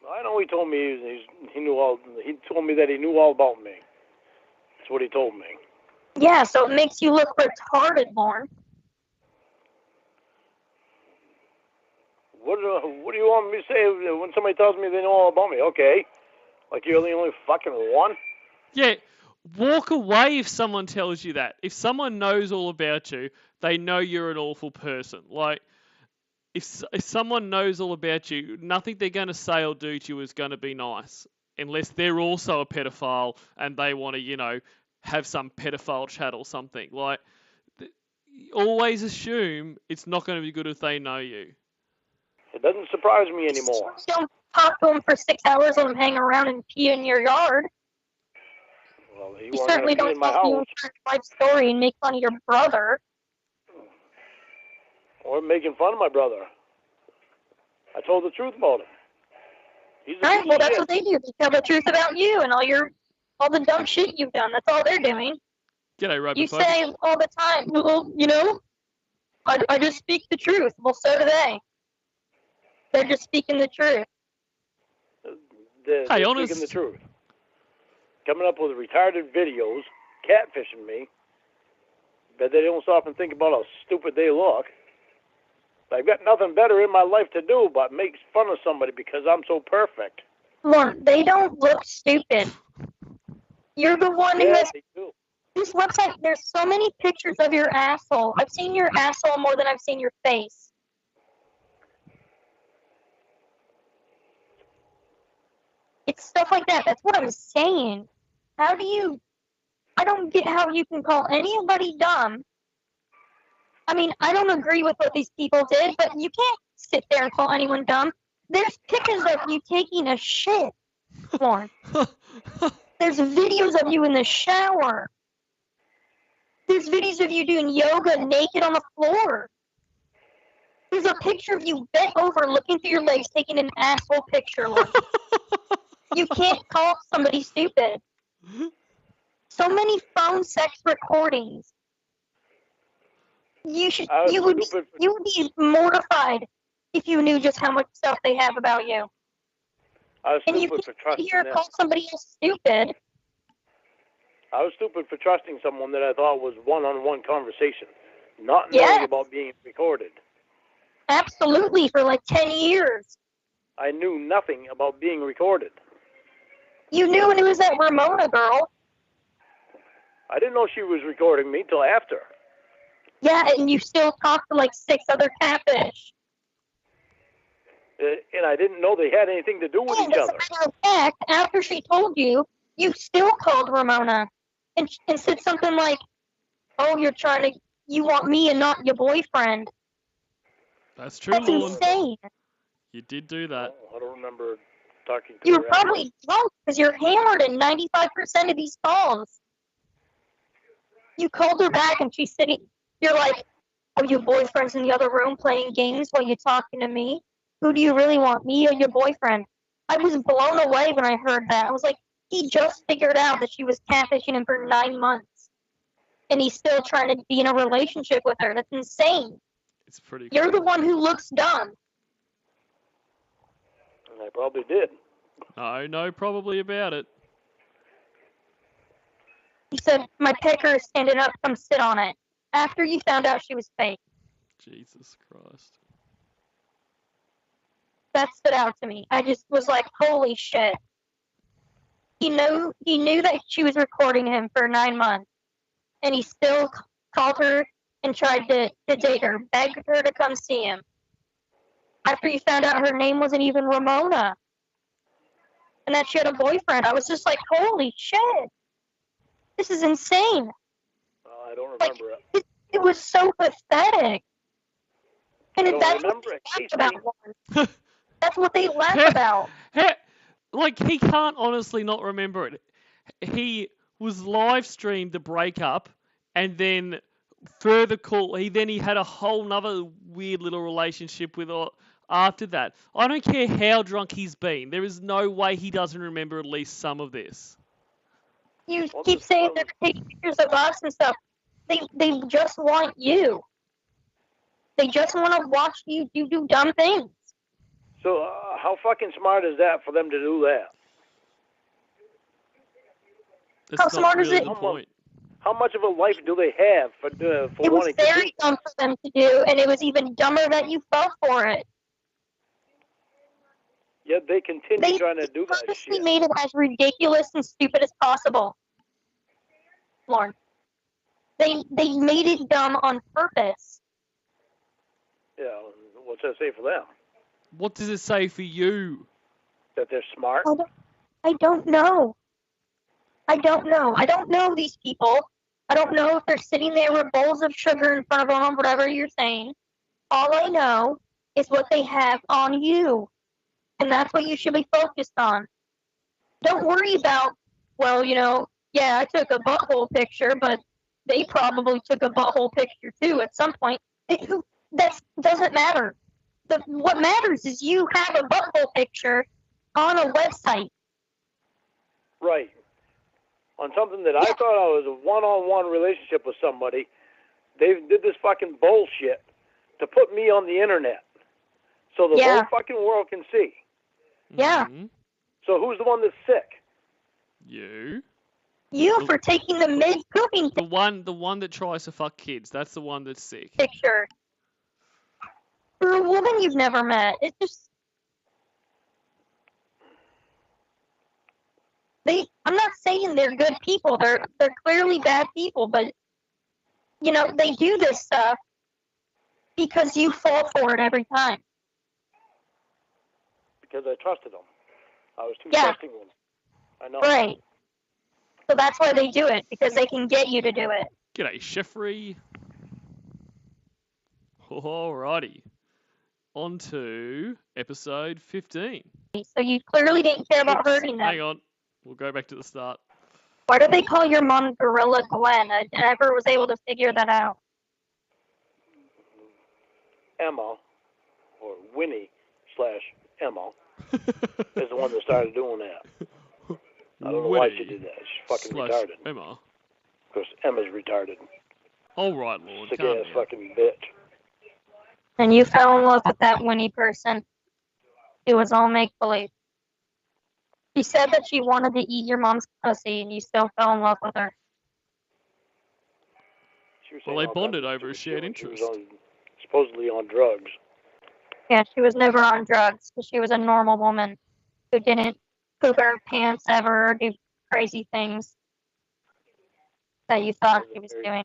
I know he told me he knew all. He told me that he knew all about me. That's what he told me. Yeah, so it makes you look retarded, Lorne. What do you want me to say when somebody tells me they know all about me? Okay, like you're the only fucking one. Yeah, walk away if someone tells you that. If someone knows all about you, they know you're an awful person. Like, if someone knows all about you, nothing they're going to say or do to you is going to be nice, unless they're also a pedophile and they want to, have some pedophile chat or something. Like, always assume it's not going to be good if they know you. It doesn't surprise me anymore. Don't talk to him for 6 hours, let him hang around and pee in your yard. Well, he You wasn't certainly gonna be don't in my talk to house. your life story and make fun of your brother. Or making fun of my brother. I told the truth about him. He's a Right, piece well, of that's shit. what they do. They tell the truth about you and all the dumb shit you've done. That's all they're doing. G'day, Robert. You say all the time, well, I just speak the truth. Well, so do they. They're just speaking the truth. They're honest. speaking the truth. Coming up with retarded videos, catfishing me, but they don't stop and think about how stupid they look. I've got nothing better in my life to do but make fun of somebody because I'm so perfect. Lauren, they don't look stupid. You're the one who Yeah, has they do. this website. There's so many pictures of your asshole. I've seen your asshole more than I've seen your face. It's stuff like that. That's what I'm saying. I don't get how you can call anybody dumb. I mean, I don't agree with what these people did, but you can't sit there and call anyone dumb. There's pictures of you taking a shit, Lauren. There's videos of you in the shower. There's videos of you doing yoga naked on the floor. There's a picture of you bent over looking through your legs taking an asshole picture, Lauren. You can't call somebody stupid. So many phone sex recordings. You would be mortified if you knew just how much stuff they have about you. I was And you stupid for can't trusting here them. call somebody else stupid. I was stupid for trusting someone that I thought was one-on-one conversation, not knowing about being recorded. Absolutely, for like 10 years. I knew nothing about being recorded. You knew when it was that Ramona girl. I didn't know she was recording me till after. Yeah, and you still talked to like 6 other catfish. And I didn't know they had anything to do with And each as a other. matter of fact, after she told you, you still called Ramona and said something like, oh, you want me and not your boyfriend. That's true, That's Lauren. insane. You did do that. I don't remember talking to You're her. probably drunk because you're hammered in 95% of these calls. You called her back and she's sitting, you're like, oh, your boyfriend's in the other room playing games while you're talking to me? Who do you really want, me or your boyfriend? I was blown away when I heard that. I was like, he just figured out that she was catfishing him for 9 months. And he's still trying to be in a relationship with her. That's insane. It's pretty You're cool. the one who looks dumb. And I probably did. No, probably about it. He said, my pecker is standing up, come sit on it. After you found out she was fake. Jesus Christ. That stood out to me. I just was like, holy shit. He knew that she was recording him for 9 months. And he still called her and tried to date her, begged her to come see him. After he found out her name wasn't even Ramona. And that she had a boyfriend. I was just like, holy shit. This is insane. I don't remember it. It was so pathetic. And that's what they laughed about. That's what they laugh about. Like, he can't honestly not remember it. He was live streamed the breakup, and then further call. He had a whole nother weird little relationship with her after that. I don't care how drunk he's been. There is no way he doesn't remember at least some of this. You keep saying they're taking pictures of us and stuff. They just want you. They just want to watch you do dumb things. So how fucking smart is that for them to do that? That's how smart really is it? The point. How much of a life do they have for it wanting to do? It was very dumb for them to do, and it was even dumber that you fell for it. Yet they continue trying to do that purposely shit. made it as ridiculous and stupid as possible, Lauren. They made it dumb on purpose. Yeah, what's that say for them? What does it say for you? That they're smart? I don't know. I don't know these people. I don't know if they're sitting there with bowls of sugar in front of them, whatever you're saying. All I know is what they have on you. And that's what you should be focused on. Don't worry about, well, I took a butthole picture, but they probably took a butthole picture too at some point. That doesn't matter. What matters is you have a butthole picture on a website. Right. On something that I thought I was a one-on-one relationship with somebody, they did this fucking bullshit to put me on the internet so the whole fucking world can see. Yeah. Mm-hmm. So who's the one that's sick? You. You for taking the mid-pooping The one that tries to fuck kids. That's the one that's sick. picture. For a woman you've never met, it's just... I'm not saying they're good people. They're clearly bad people, but, they do this stuff because you fall for it every time. Because I trusted them. I was too trusting them. I know. Right. So that's why they do it, because they can get you to do it. G'day, Cas3y. Alrighty. On to episode 15. So you clearly didn't care about hurting them. Hang on. We'll go back to the start. Why do they call your mom Gorilla Gwen? I never was able to figure that out. Emma, or Winnie/Emma, is the one that started doing that. I don't know why she did that. She's fucking retarded. Emma. Because Emma's retarded. All right, Lord. Sick-ass fucking bitch. And you fell in love with that Winnie person. It was all make-believe. She said that she wanted to eat your mom's pussy, and you still fell in love with her. Well, they bonded over a shared interest. She was supposedly on drugs. Yeah, she was never on drugs, because she was a normal woman who didn't poop in her pants ever or do crazy things that you thought she was doing.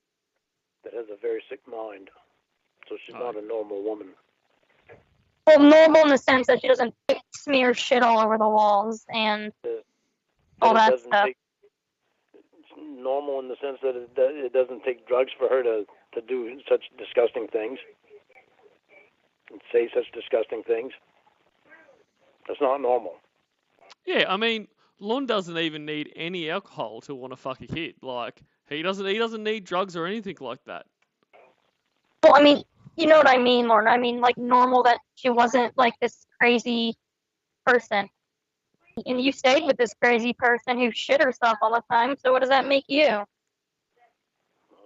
That has a very sick mind. So she's not a normal woman. Well, normal in the sense that she doesn't smear shit all over the walls and all that stuff. It's normal in the sense that it doesn't take drugs for her to do such disgusting things and say such disgusting things. That's not normal. Yeah, I mean, Lon doesn't even need any alcohol to want to fuck a kid. Like, he doesn't need drugs or anything like that. Well, I mean, you know what I mean, Lauren. I mean, like, normal that she wasn't, like, this crazy person. And you stayed with this crazy person who shit herself all the time, so what does that make you?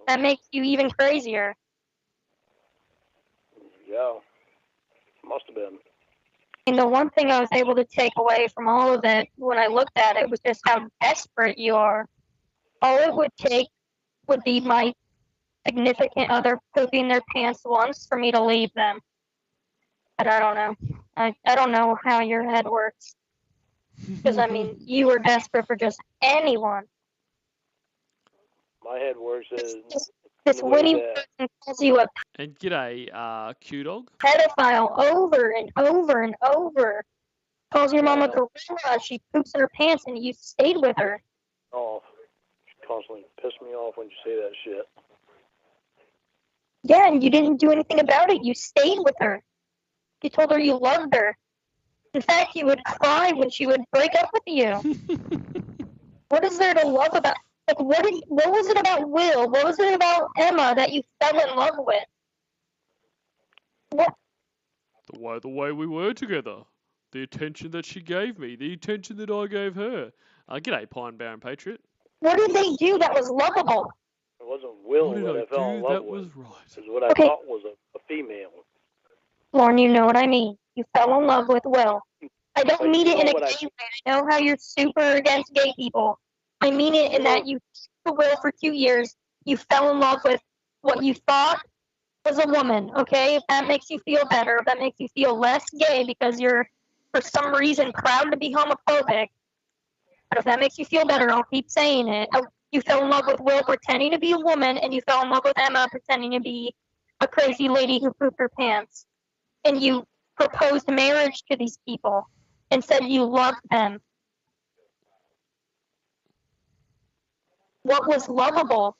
That makes you even crazier. Yeah. Must have been. And the one thing I was able to take away from all of it when I looked at it was just how desperate you are. All it would take would be my significant other pooping their pants once for me to leave them. But I don't know. I don't know how your head works. Because, I mean, you were desperate for just anyone. My head works as... This Winnie person calls you a And g'day, Q-Dog. pedophile over and over and over. Calls your mom a gorilla. She poops in her pants and you stayed with her. Oh, she constantly pissed me off when you say that shit. Yeah, and you didn't do anything about it. You stayed with her. You told her you loved her. In fact, you would cry when she would break up with you. What is there to love about? Like, what was it about Will? What was it about Emma that you fell in love with? What? The way we were together. The attention that she gave me. The attention that I gave her. G'day, Pine Baron Patriot. What did they do that was lovable? It wasn't Will that I fell in love that with. was right. It was what I thought was a female. Lauren, you know what I mean. You fell in love with Will. I don't mean it in a gay way. I know how you're super against gay people. I mean it in that you took Will for 2 years. You fell in love with what you thought was a woman, okay? If that makes you feel better, if that makes you feel less gay because you're for some reason, proud to be homophobic. But if that makes you feel better, I'll keep saying it. You fell in love with Will pretending to be a woman, and you fell in love with Emma pretending to be a crazy lady who pooped her pants. And you proposed marriage to these people and said you loved them. What was lovable?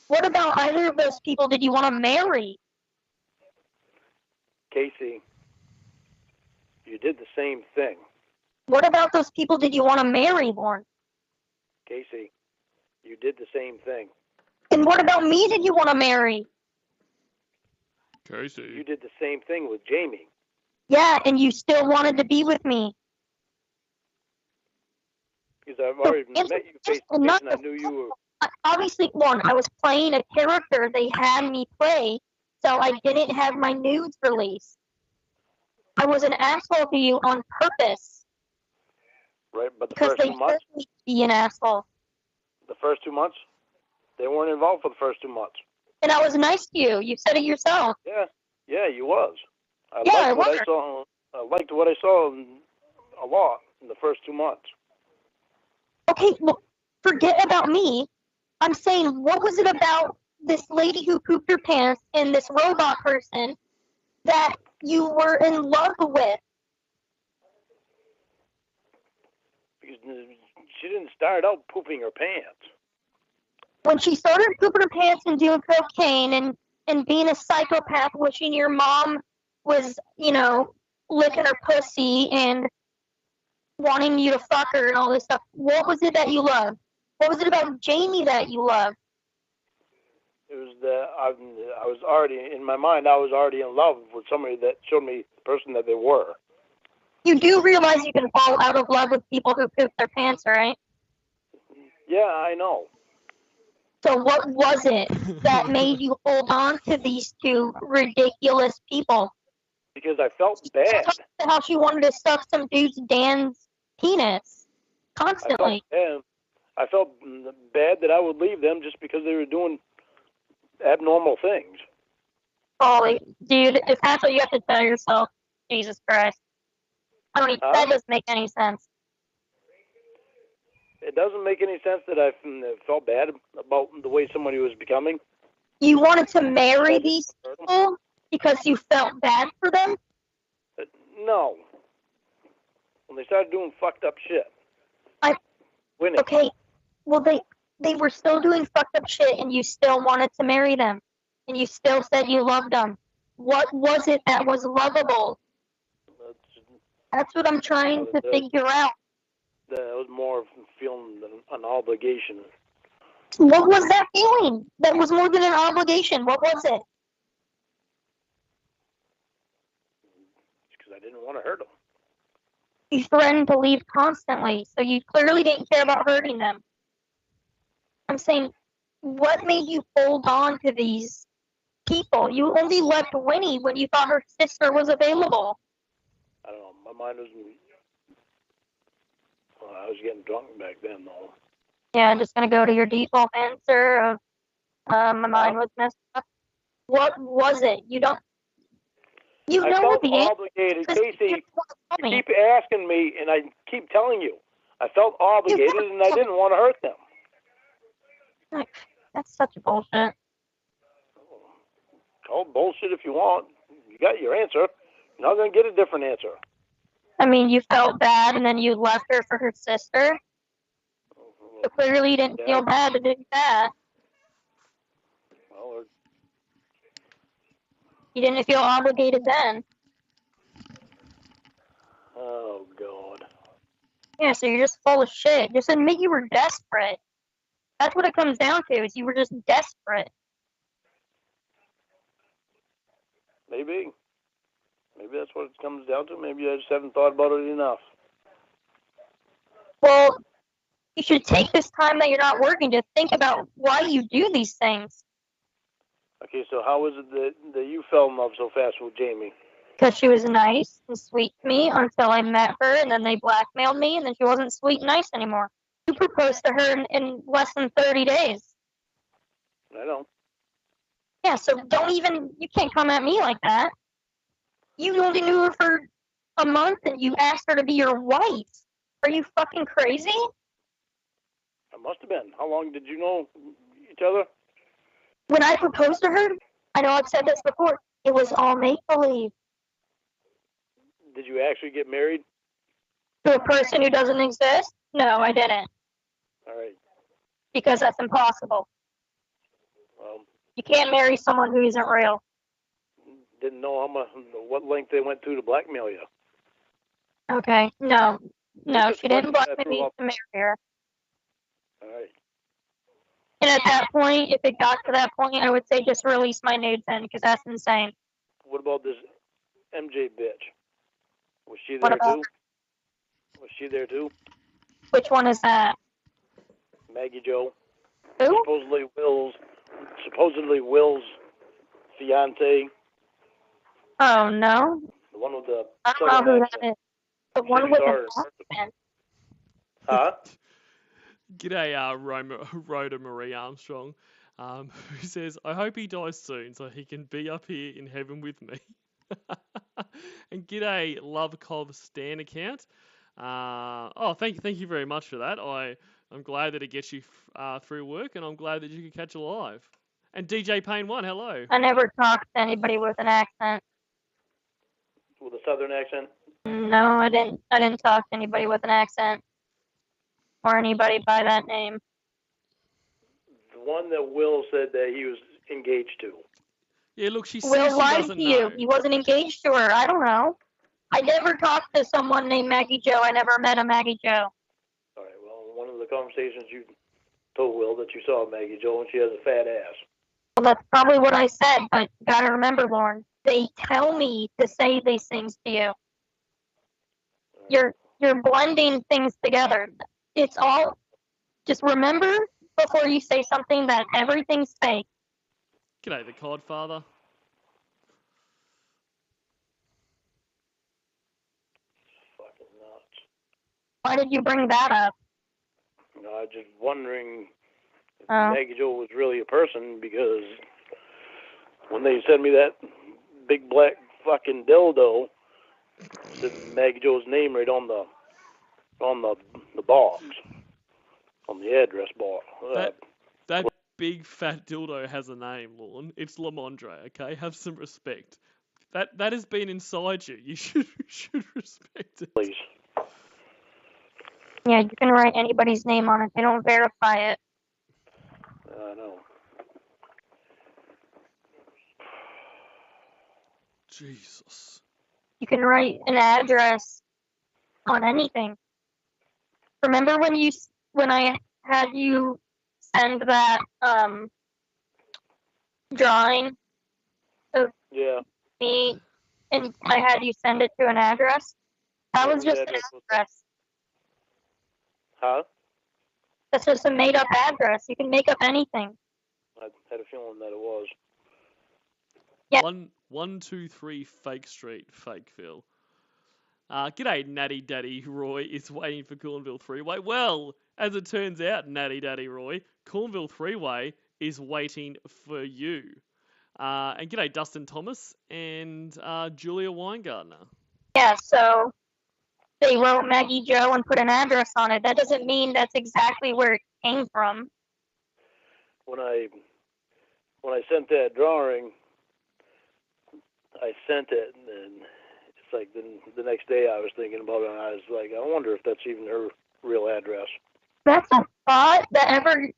What about either of those people did you want to marry? Casey, you did the same thing. What about those people did you want to marry, Lauren? Casey, you did the same thing. And what about me did you want to marry? Casey. You did the same thing with Jamie. Yeah, and you still wanted to be with me. Because I've already met you face to face and I knew you were... Obviously, Lauren, I was playing a character they had me play, so I didn't have my nudes released. I was an asshole to you on purpose. Right, but the first 2 months... Because they me to be an asshole. The first 2 months? They weren't involved for the first 2 months. And I was nice to you. You said it yourself. Yeah, you was. I liked what I saw a lot in the first 2 months. Okay, well, forget about me. I'm saying, what was it about this lady who pooped her pants and this robot person that you were in love with? Because she didn't start out pooping her pants. When she started pooping her pants and doing cocaine and being a psychopath, wishing your mom was, licking her pussy and wanting you to fuck her and all this stuff, what was it that you loved? What was it about Jamie that you loved? It was that I was already, in my mind, I was already in love with somebody that showed me the person that they were. You do realize you can fall out of love with people who poop their pants, right? Yeah, I know. So what was it that made you hold on to these two ridiculous people? Because I felt bad. How she wanted to suck some dude's Dan's penis constantly. I felt bad that I would leave them just because they were doing abnormal things. Oh, dude, if that's what you have to tell yourself, Jesus Christ. That doesn't make any sense. It doesn't make any sense that I felt bad about the way somebody was becoming. You wanted to marry these people because you felt bad for them? No. When they started doing fucked up shit. Winning. Okay, well, they were still doing fucked up shit and you still wanted to marry them. And you still said you loved them. What was it that was lovable? That's what I'm trying to figure out. That was more of feeling an obligation. What was that feeling? That was more than an obligation. What was it? Because I didn't want to hurt them. You threatened to leave constantly, so you clearly didn't care about hurting them. I'm saying, what made you hold on to these people? You only left Winnie when you thought her sister was available. I don't know. My mind was... I was getting drunk back then, though. Yeah, I'm just going to go to your default answer of my mind was messed up. What was it? You know I felt the obligated. Casey, you keep asking me, and I keep telling you. I felt obligated, and I didn't want to hurt them. That's such bullshit. Call bullshit if you want. You got your answer. You're not going to get a different answer. I mean, you felt bad, and then you left her for her sister. So clearly you didn't feel bad to do that. Well, you didn't feel obligated then. Oh, God. Yeah, so you're just full of shit. Just admit you were desperate. That's what it comes down to, is you were just desperate. Maybe. Maybe that's what it comes down to. Maybe I just haven't thought about it enough. Well, you should take this time that you're not working to think about why you do these things. Okay, so how is it that you fell in love so fast with Jamie? Because she was nice and sweet to me until I met her, and then they blackmailed me, and then she wasn't sweet and nice anymore. You proposed to her in less than 30 days. I know. Yeah, so you can't come at me like that. You only knew her for a month and you asked her to be your wife. Are you fucking crazy? I must have been. How long did you know each other? When I proposed to her, I know I've said this before, it was all make-believe. Did you actually get married? To a person who doesn't exist? No, I didn't. All right. Because that's impossible. Well, you can't marry someone who isn't real. Didn't know what length they went to blackmail you. Okay, no, she didn't blackmail me to marry her. All right. And at that point, if it got to that point, I would say just release my nudes then, because that's insane. What about this MJ bitch? Was she What there about too? Was she there too? Which one is that? Maggie Joe. Who? Supposedly Will's fiance. Oh, no. The one with the I don't know who that is. The one with the accent. Huh? G'day, Rhoda Marie Armstrong, who says, I hope he dies soon so he can be up here in heaven with me. And g'day, Love Cov Stan account. Thank you very much for that. I'm glad that it gets you through work, and I'm glad that you could catch a live. And DJ Payne 1, hello. I never talked to anybody with an accent. With a southern accent? No, I didn't talk to anybody with an accent. Or anybody by that name. The one that Will said that he was engaged to. Yeah, look, she Will lied doesn't to you. know. He wasn't engaged to her. I don't know. I never talked to someone named Maggie Joe. I never met a Maggie Joe. All right, well, one of the conversations you told Will that you saw Maggie Joe and she has a fat ass. Well, that's probably what I said, but you gotta remember, Lauren, they tell me to say these things to you. You're blending things together. It's all, just remember before you say something that everything's fake. G'day, the Codfather. Fucking nuts. Why did you bring that up? No, I'm just wondering if Maggie Joe was really a person, because when they sent me that big black fucking dildo, the Maggie Joe's name right on the box, on the address box. That big fat dildo has a name, Lorne. It's Lamondre, okay? Have some respect. That has been inside you. You should respect it. Please. Yeah, you can write anybody's name on it. They don't verify it. I know. Jesus. You can write an address on anything. Remember when I had you send that drawing of me, and I had you send it to an address? That was just an address. Huh? That's just a made-up address. You can make up anything. I had a feeling that it was. Yeah. 123 Fake Street, Fakeville. G'day, Natty Daddy Roy is waiting for Cornville 3-way. Well, as it turns out, Natty Daddy Roy, Cornville 3-way is waiting for you. And g'day, Dustin Thomas and Julia Weingartner. Yeah, so they wrote Maggie Joe and put an address on it. That doesn't mean that's exactly where it came from. When I sent that drawing, I sent it, and it's like the next day I was thinking about it, and I was like, I wonder if that's even her real address. That's a thought that ever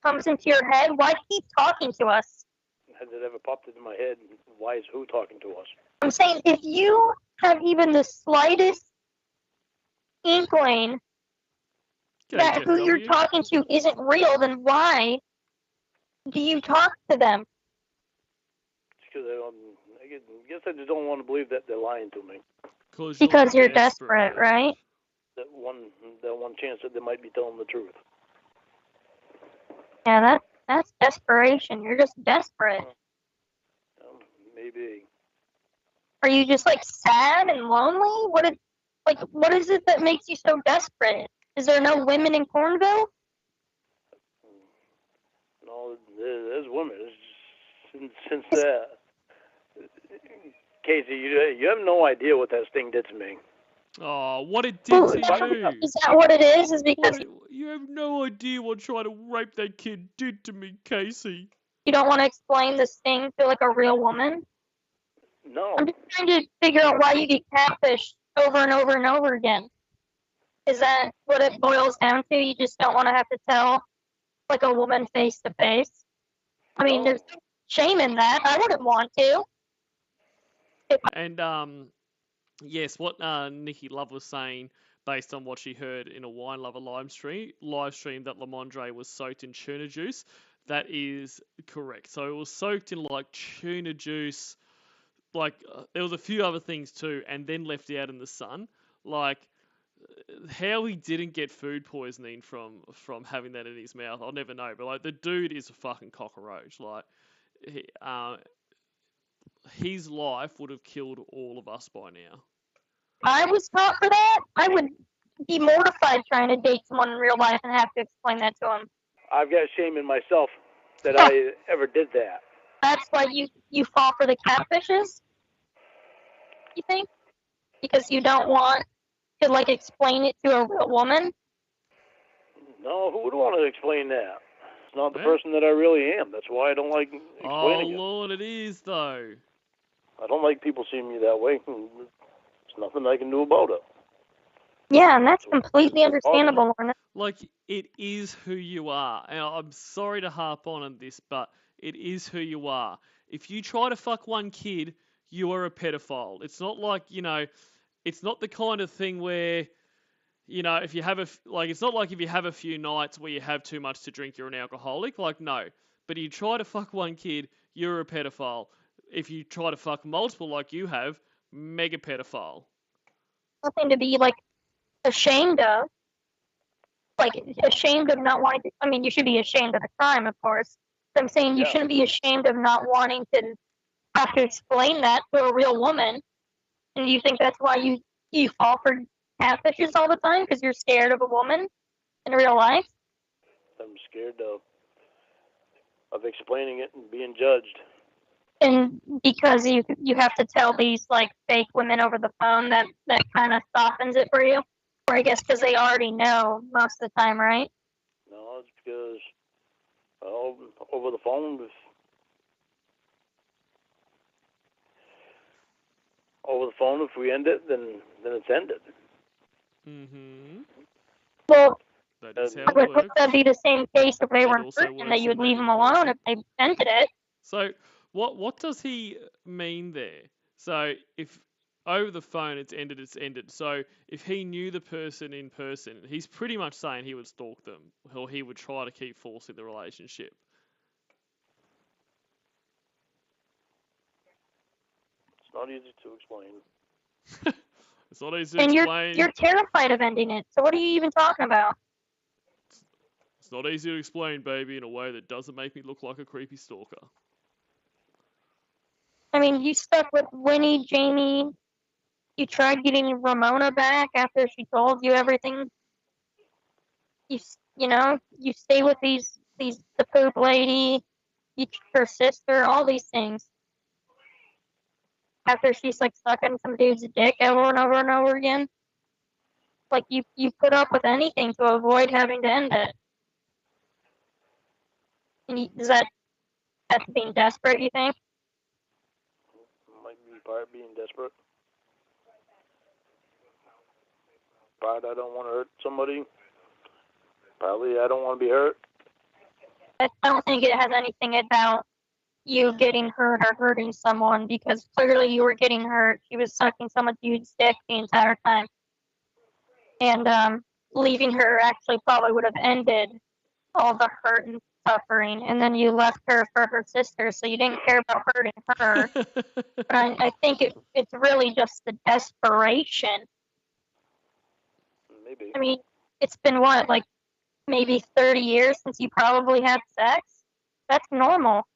comes into your head. Why keep talking to us? Has it ever popped into my head? Why is who talking to us? I'm saying, if you have even the slightest inkling that who you're talking to isn't real, then why do you talk to them? Because I guess I just don't want to believe that they're lying to me. Because you're desperate, right? That one chance that they might be telling the truth. Yeah, that's desperation. You're just desperate. Maybe. Are you just sad and lonely? What is it that makes you so desperate? Is there no women in Cornville? No, there's women. Since Casey, you have no idea what that sting did to me. Oh, what it did to you. Is that what it is? Is because You have no idea what trying to rape that kid did to me, Casey. you don't want to explain the sting to like a real woman? No. I'm just trying to figure out why you get catfished over and over and over again. Is that what it boils down to? You just don't want to have to tell like a woman face to face? I mean, there's no shame in that. I wouldn't want to. And yes, what Nikki Love was saying, based on what she heard in a Wine Lover live stream that Lamondre was soaked in tuna juice, that is correct. So it was soaked in like tuna juice, like there was a few other things too, and then left out in the sun. Like how he didn't get food poisoning from having that in his mouth, I'll never know. But like the dude is a fucking cockroach. Like his life would have killed all of us by now. I was taught for that. I would be mortified trying to date someone in real life and have to explain that to him. I've got shame in myself that I ever did that. That's why you fall for the catfishes? You think? Because you don't want to like explain it to a real woman? No, who would want to explain that? It's not the person that I really am. That's why I don't like explaining it. Oh, Lord, it is, though. I don't like people seeing me that way. There's nothing I can do about it. Yeah, and that's completely understandable, Lorna. Like, it is who you are. And I'm sorry to harp on this, but it is who you are. If you try to fuck one kid, you are a pedophile. It's not like, it's not the kind of thing where, if you have it's not like if you have a few nights where you have too much to drink, you're an alcoholic. Like, no. But you try to fuck one kid, you're a pedophile. If you try to fuck multiple like you have, mega pedophile. Nothing to be, like, ashamed of. Like, ashamed of not wanting to... I mean, you should be ashamed of the crime, of course. But I'm saying you shouldn't be ashamed of not wanting to have to explain that to a real woman. And you think that's why you fall for catfishes all the time? Because you're scared of a woman in real life? I'm scared of explaining it and being judged. And because you have to tell these like fake women over the phone, that kind of softens it for you? Or I guess because they already know most of the time, right? No, it's because over the phone, if we end it, then it's ended. Mm-hmm. Well, that is how I would hope that'd be the same case if they were in prison, works that you would in leave them alone if they ended it. So what does he mean there? So if over the phone it's ended. So if he knew the person in person, he's pretty much saying he would stalk them, or he would try to keep forcing the relationship. It's not easy to explain. It's not easy to explain. And you're terrified of ending it. So what are you even talking about? It's not easy to explain, baby, in a way that doesn't make me look like a creepy stalker. I mean, you stuck with Winnie, Jamie. You tried getting Ramona back after she told you everything. You stay with the poop lady, her sister, all these things. After she's like sucking some dude's dick over and over and over again. Like you put up with anything to avoid having to end it. And is that's being desperate, you think? Might be part of being desperate. Part I don't want to hurt somebody. Probably I don't want to be hurt. I don't think it has anything about you getting hurt or hurting someone, because clearly you were getting hurt. She was sucking some dude's dick the entire time. And leaving her actually probably would have ended all the hurt and suffering. And then you left her for her sister, so you didn't care about hurting her. But I think it's really just the desperation. Maybe. I mean, it's been what, like maybe 30 years since you probably had sex? That's normal.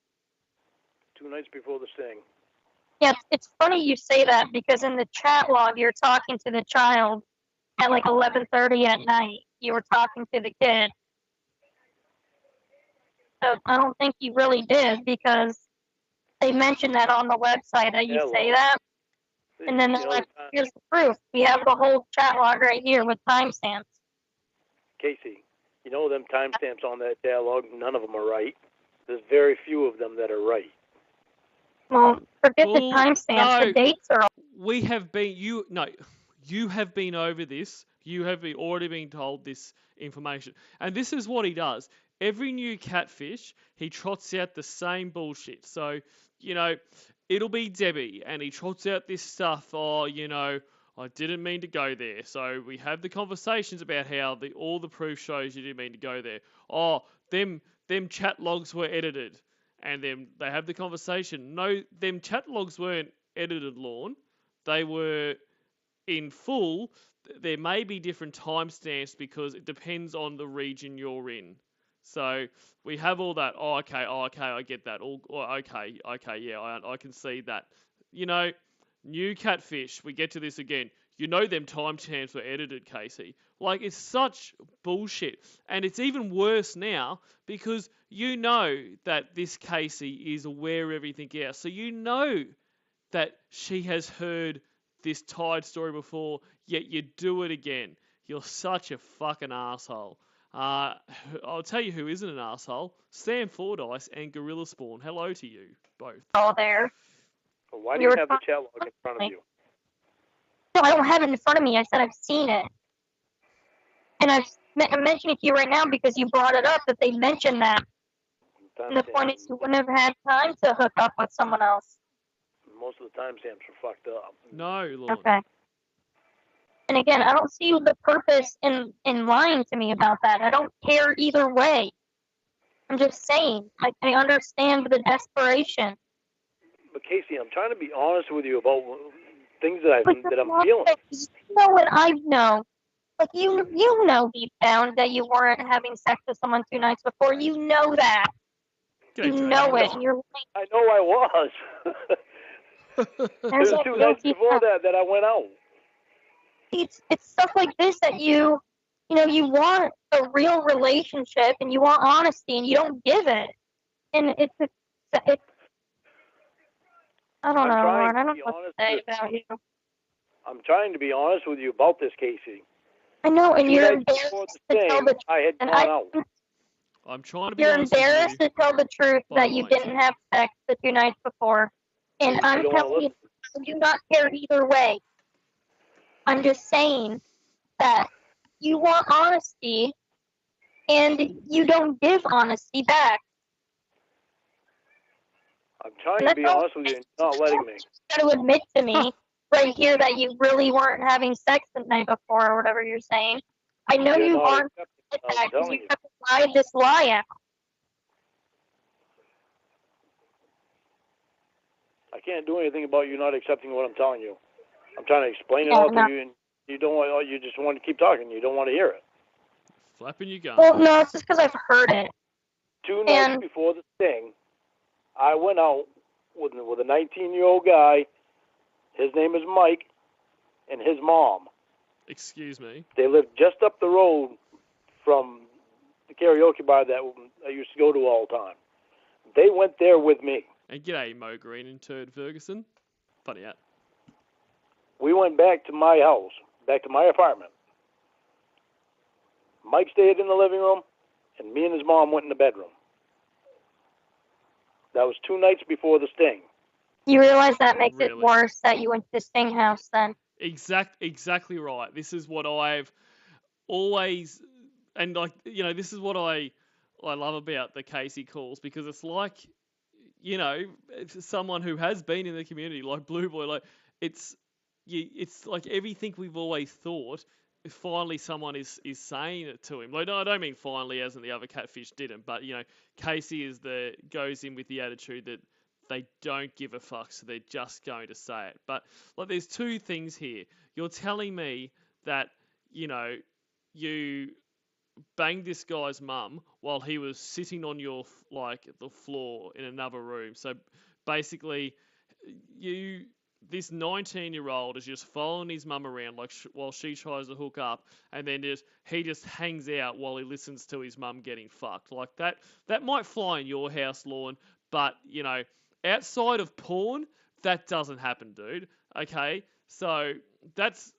2 nights before the sting. Yeah, it's funny you say that, because in the chat log you're talking to the child at like 11:30 at night. You were talking to the kid. So I don't think you really did, because they mentioned that on the website that you say that. And then they're like, here's the proof. We have the whole chat log right here with timestamps. Casey, you know them timestamps on that dialogue, none of them are right. There's very few of them that are right. Well, forget the timestamps. No. The dates are all... We have been, you have been over this. You have already been told this information. And this is what he does. Every new catfish, he trots out the same bullshit. So, it'll be Debbie, and he trots out this stuff. Oh, I didn't mean to go there. So we have the conversations about how all the proof shows you didn't mean to go there. Oh, them chat logs were edited. And then they have the conversation. No, them chat logs weren't edited, Lorne. They were in full. There may be different timestamps because it depends on the region you're in. So we have all that. Oh, okay, I get that. Okay, yeah, I can see that. New catfish. We get to this again. Them timestamps were edited, Casey. Like, it's such bullshit. And it's even worse now because that this Casey is aware of everything else. So that she has heard this Tide story before, yet you do it again. You're such a fucking asshole. I'll tell you who isn't an asshole. Sam Fordyce and Gorilla Spawn. Hello to you both. all there. Well, why do you have the chat log in front of you? No, I don't have it in front of me. I said I've seen it. And I'm mentioning it to you right now because you brought it up that they mentioned that. And the point is you wouldn't have had time to hook up with someone else. Most of the timestamps are fucked up. No, Lord. Okay. And again, I don't see the purpose in lying to me about that. I don't care either way. I'm just saying. I understand the desperation. But Casey, I'm trying to be honest with you about things that I'm feeling. You know what I know. Like, you know deep down that you weren't having sex with someone 2 nights before. You know that. You know it. And you're like, I know I was. There was 2 nights before that I went out. It's stuff like this that you want a real relationship and you want honesty and you don't give it. And it's I don't know, Lord. I don't know what to say about you. I'm trying to be honest with you about this, Casey. I know, and 2 you're nights before the thing, I had gone out. I'm trying to be You're honest with embarrassed you. to tell the truth that you didn't have sex the 2 nights before. And I'm telling you, I do not care either way. I'm just saying that you want honesty and you don't give honesty back. I'm trying to be honest with you and you're not letting me. You got to admit to me right here that you really weren't having sex the night before or whatever you're saying. I know you aren't because you have to lie this lie out. I can't do anything about you not accepting what I'm telling you. I'm trying to explain it all to you, and you don't want. You just want to keep talking. You don't want to hear it. Flapping your gun. Well, no, it's just because I've heard it. 2 nights before the thing, I went out with a 19-year-old guy. His name is Mike, and his mom. Excuse me. They lived just up the road from the karaoke bar that I used to go to all the time. They went there with me. And g'day, Mo Green and Turd Ferguson. Funny out. We went back to my house, back to my apartment. Mike stayed in the living room, and me and his mom went in the bedroom. That was 2 nights before the sting. You realize that makes it worse that you went to the Sting house then? Exactly right. This is what I've always, and this is what I love about the Cas3y Calls, because it's like, it's someone who has been in the community, like Blue Boy, like it's like everything we've always thought. Finally, someone is saying it to him. Like, no, I don't mean finally, as in the other catfish didn't, but Casey goes in with the attitude that they don't give a fuck, so they're just going to say it. But there's 2 things here. You're telling me that you banged this guy's mum while he was sitting on your the floor in another room. So basically, this 19-year-old is just following his mum around while she tries to hook up, and then he just hangs out while he listens to his mum getting fucked. Like that might fly in your house, Lorne, but outside of porn, that doesn't happen, dude. Okay, so that's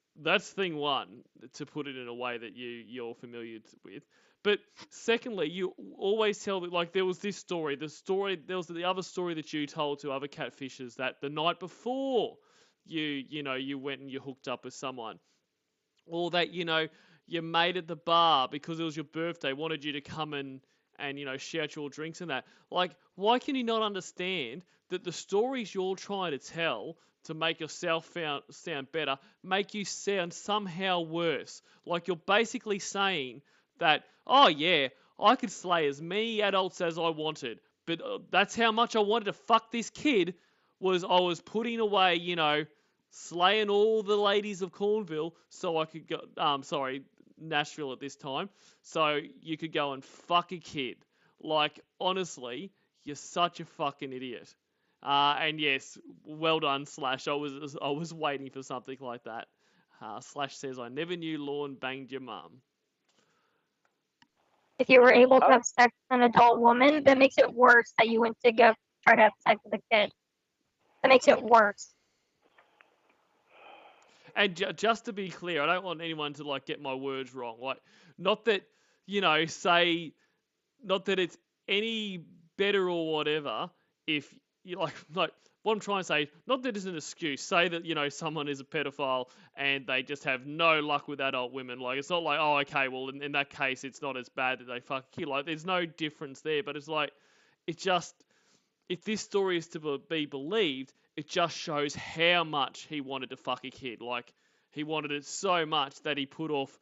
thing one, to put it in a way that you're familiar with. But secondly, you always tell me, like, there was this story. There was the other story that you told to other catfishers, that the night before you went and you hooked up with someone, or that your mate at the bar, because it was your birthday, wanted you to come and shout your drinks and that. Like, why can you not understand that the stories you're trying to tell to make yourself sound better make you sound somehow worse? Like, you're basically saying that, oh yeah, I could slay as many adults as I wanted, but that's how much I wanted to fuck this kid, was I was putting away, slaying all the ladies of Cornville so I could go, Nashville at this time, so you could go and fuck a kid. Like, honestly, you're such a fucking idiot. And yes, well done, Slash. I was waiting for something like that. Slash says, I never knew Lorne banged your mum. If you were able to have sex with an adult woman, that makes it worse that you went to go try to have sex with a kid. That makes it worse. And just to be clear, I don't want anyone to get my words wrong. Like, not that not that it's any better or whatever. If you like what I'm trying to say, not that it's an excuse. Say that someone is a pedophile and they just have no luck with adult women. Like, it's not like, oh, okay, well in that case it's not as bad that they fuck a kid. Like, there's no difference there. But it's like, if this story is to be believed, it just shows how much he wanted to fuck a kid. Like, he wanted it so much that he put off,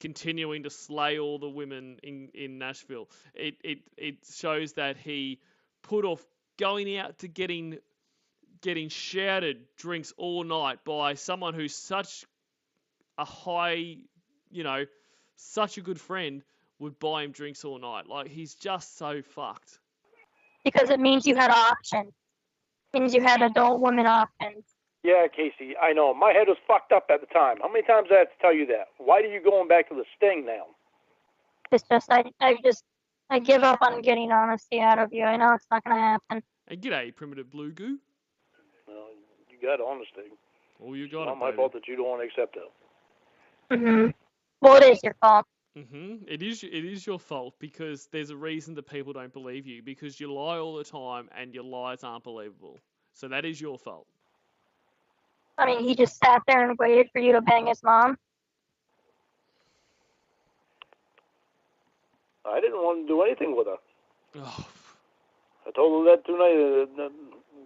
continuing to slay all the women in Nashville. It shows that he put off going out to getting shouted drinks all night by someone who's such a high, such a good friend, would buy him drinks all night. Like, he's just so fucked. Because it means you had options. It means you had adult women options. Yeah, Casey, I know. My head was fucked up at the time. How many times do I have to tell you that? Why are you going back to the sting now? It's just, I give up on getting honesty out of you. I know it's not going to happen. Hey, g'day, Primitive Blue Goo. Well, you got honesty. Oh, you got it's it, not my fault that you don't want to accept it. Mm-hmm. Well, it is your fault. Mm-hmm. It is your fault, because there's a reason that people don't believe you, because you lie all the time and your lies aren't believable. So that is your fault. I mean, he just sat there and waited for you to bang his mom. I didn't want to do anything with her. Oh. I told her that tonight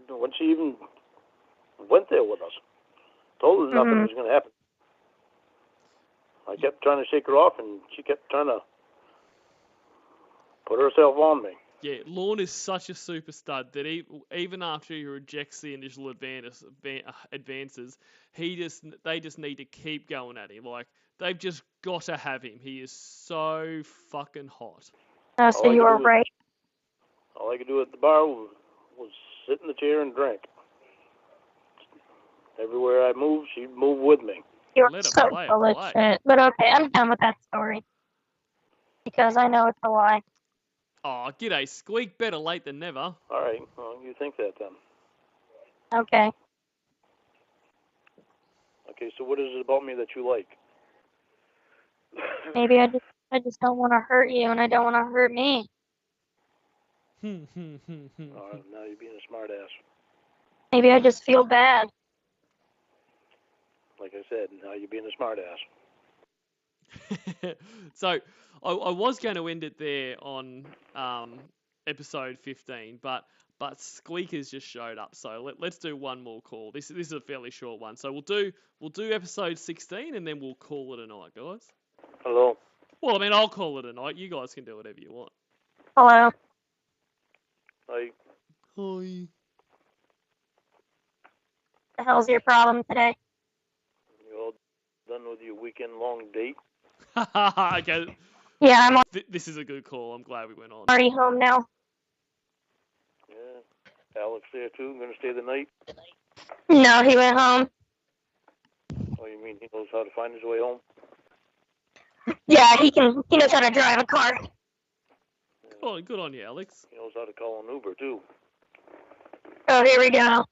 when she even went there with us. Told her nothing was going to happen. I kept trying to shake her off, and she kept trying to put herself on me. Yeah, Lorne is such a super stud that even after he rejects the initial advances, they just need to keep going at him. Like, they've just got to have him. He is so fucking hot. Oh, so you were right. All I could do at the bar was sit in the chair and drink. Everywhere I moved, she'd move with me. You're so full of shit. But okay, I'm done with that story. Because I know it's a lie. Oh, g'day, Squeak. Better late than never. All right, well, you think that then. Okay. Okay, so what is it about me that you like? Maybe I just don't want to hurt you, and I don't want to hurt me. All right, now you're being a smart ass. Maybe I just feel bad. Like I said, now you're being a smart ass. So, I was going to end it there on episode 15, but Squeakers just showed up. So let's do one more call. This is a fairly short one. So we'll do episode 16 and then we'll call it a night, guys. Hello. Well, I mean, I'll call it a night. You guys can do whatever you want. Hello. Hi. Hi. The hell's your problem today? You all done with your weekend-long date? Okay. Yeah, I'm This is a good call. I'm glad we went on. already home now. Yeah. Alex there too? Gonna stay the night? No, he went home. Oh, you mean he knows how to find his way home? Yeah, he knows how to drive a car. Good on you, Alex. He knows how to call an Uber too. Oh, here we go.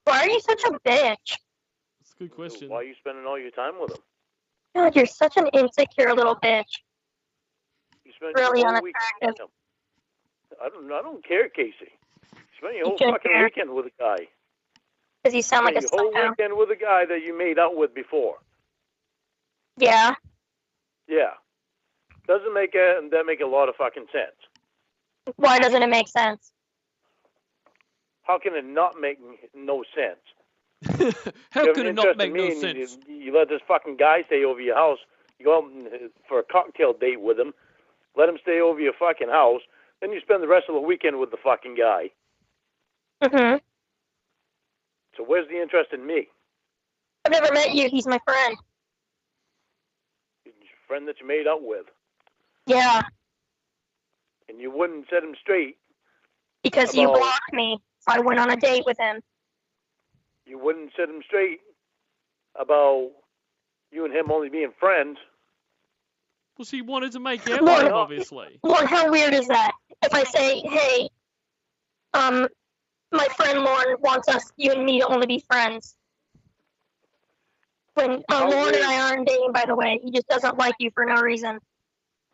Why are you such a bitch? It's a good question. Why are you spending all your time with him? God, you're such an insecure little bitch. You spend Really your whole weekend with unattractive. him. I don't care, Casey. You spend your You whole shouldn't fucking care. weekend with a guy. Because you sound like a Your whole psycho. weekend with a guy that you made out with before. Yeah. Yeah. Doesn't make that make a lot of fucking sense? Why doesn't it make sense? How can it not make no sense? How You have could an it not interest make in no me and sense? You let this fucking guy stay over your house. You go out for a cocktail date with him. Let him stay over your fucking house. Then you spend the rest of the weekend with the fucking guy. Mm-hmm. So where's the interest in me? I've never met you. He's my friend. Your friend that you made out with. Yeah. And you wouldn't set him straight. Because you blocked me. So I went on a date with him. You wouldn't set him straight about you and him only being friends. Well, she wanted to make out with him, obviously. Lauren, how weird is that? If I say, hey, my friend Lauren wants you and me to only be friends. When Lauren and I aren't dating, by the way, he just doesn't like you for no reason.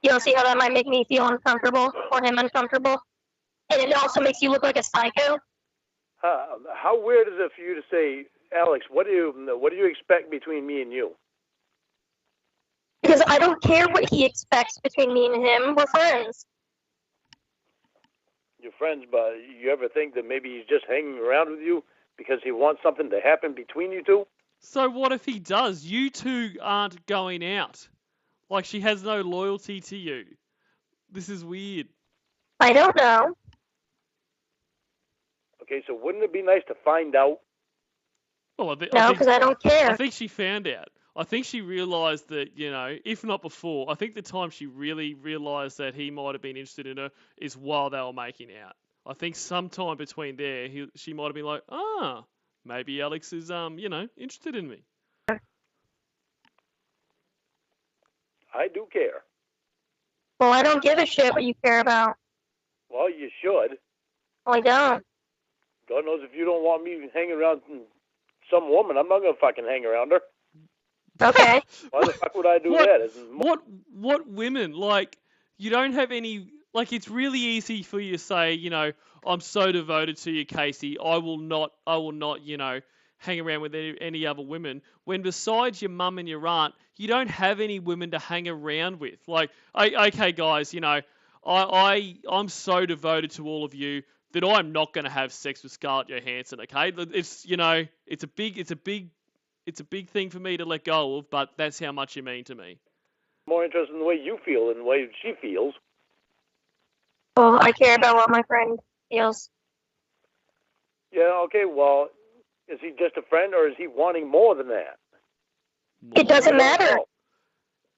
You don't see how that might make me feel uncomfortable or him uncomfortable? And it also makes you look like a psycho. How weird is it for you to say, Alex, what do you expect between me and you? Because I don't care what he expects between me and him. We're friends. You're friends, but you ever think that maybe he's just hanging around with you because he wants something to happen between you two? So what if he does? You two aren't going out. Like, she has no loyalty to you. This is weird. I don't know. Okay, so wouldn't it be nice to find out? Well, No, because I don't care. I think she found out. I think she realised that, if not before, I think the time she really realised that he might have been interested in her is while they were making out. I think sometime between there, she might have been like, maybe Alex is, interested in me. I do care. Well, I don't give a shit what you care about. Well, you should. Well, I don't. God knows if you don't want me hanging around some woman, I'm not going to fucking hang around her. Okay. Why the fuck would I do that? What women? Like, you don't have any... Like, it's really easy for you to say, I'm so devoted to you, Casey. I will not, hang around with any other women. When besides your mum and your aunt, you don't have any women to hang around with. Like, okay, guys, I'm so devoted to all of you that I'm not going to have sex with Scarlett Johansson. Okay, it's a big thing for me to let go of, but that's how much you mean to me. More interested in the way you feel than the way she feels. Well, I care about what my friend feels. Yeah, okay, well, is he just a friend or is he wanting more than that? It doesn't matter.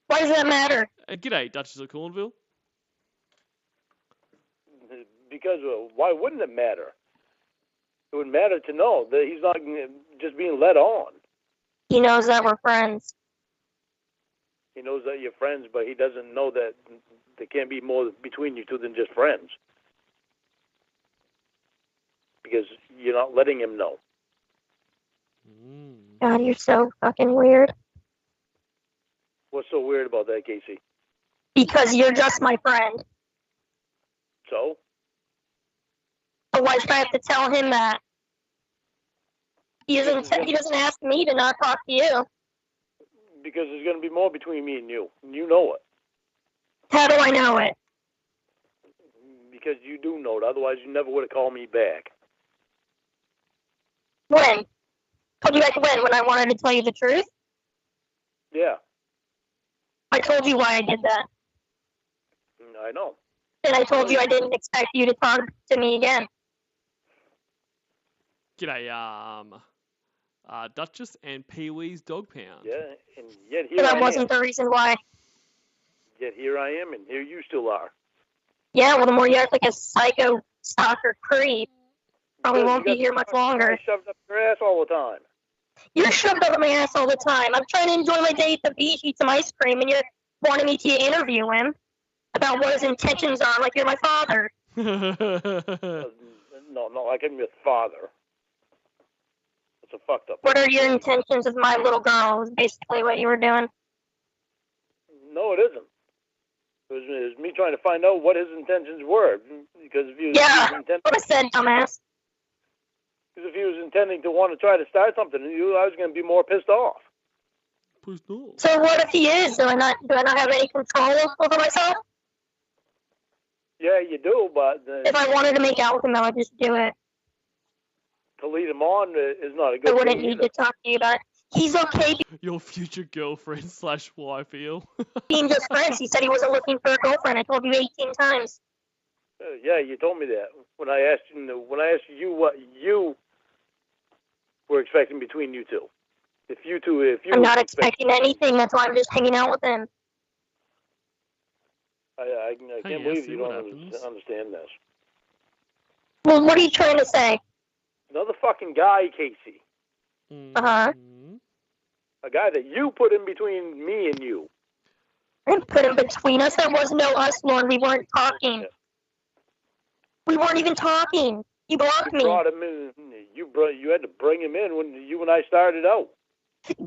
Why does that matter? G'day, Duchess of Cornville. Because why wouldn't it matter? It would matter to know that he's not just being led on. He knows that we're friends. He knows that you're friends, but he doesn't know that there can't be more between you two than just friends. Because you're not letting him know. God, you're so fucking weird. What's so weird about that, Casey? Because you're just my friend. So? But why should I have to tell him that? He doesn't ask me to not talk to you. Because there's going to be more between me and you. And you know it. How do I know it? Because you do know it. Otherwise, you never would have called me back. When? Told you back when I wanted to tell you the truth? Yeah. I told you why I did that. I know. And I told you I didn't expect you to talk to me again. G'day, Duchess and Pee-wee's Dog Pound. Yeah, and yet here But I that wasn't the reason why. Yet here I am, and here you still are. Yeah, well, the more you act like a psycho stalker creep, probably won't be here much longer. Shoved up your ass all the time. You're shoved up my ass all the time. I'm trying to enjoy my day at the beach, eat some ice cream, and you're wanting me to interview him about what his intentions are, like you're my father. No, like I'm your father. It's a fucked up. What are your intentions with my little girl? Is basically what you were doing. No, it isn't. It was me trying to find out what his intentions were. Because if he was, What I said, dumbass. Because if he was intending to want to try to start something, I was going to be more pissed off. So what if he is? Do I not have any control over myself? Yeah, you do, but If I wanted to make out with him, I would just do it. To lead him on is not a good thing. I wouldn't need to talk to you about it. He's okay Your future girlfriend / wife, Eel. being just friends. He said he wasn't looking for a girlfriend. I told you 18 times. Yeah, you told me that when I asked you what you were expecting between you two. If you I'm not expecting anything. That's why I'm just hanging out with him. I can't believe you don't understand this. Well, what are you trying to say? Another fucking guy, Casey. Uh-huh. A guy that you put in between me and you. I didn't put him between us. There was no us, Lauren. We weren't talking. We weren't even talking. You blocked me. Brought him in. You had to bring him in when you and I started out.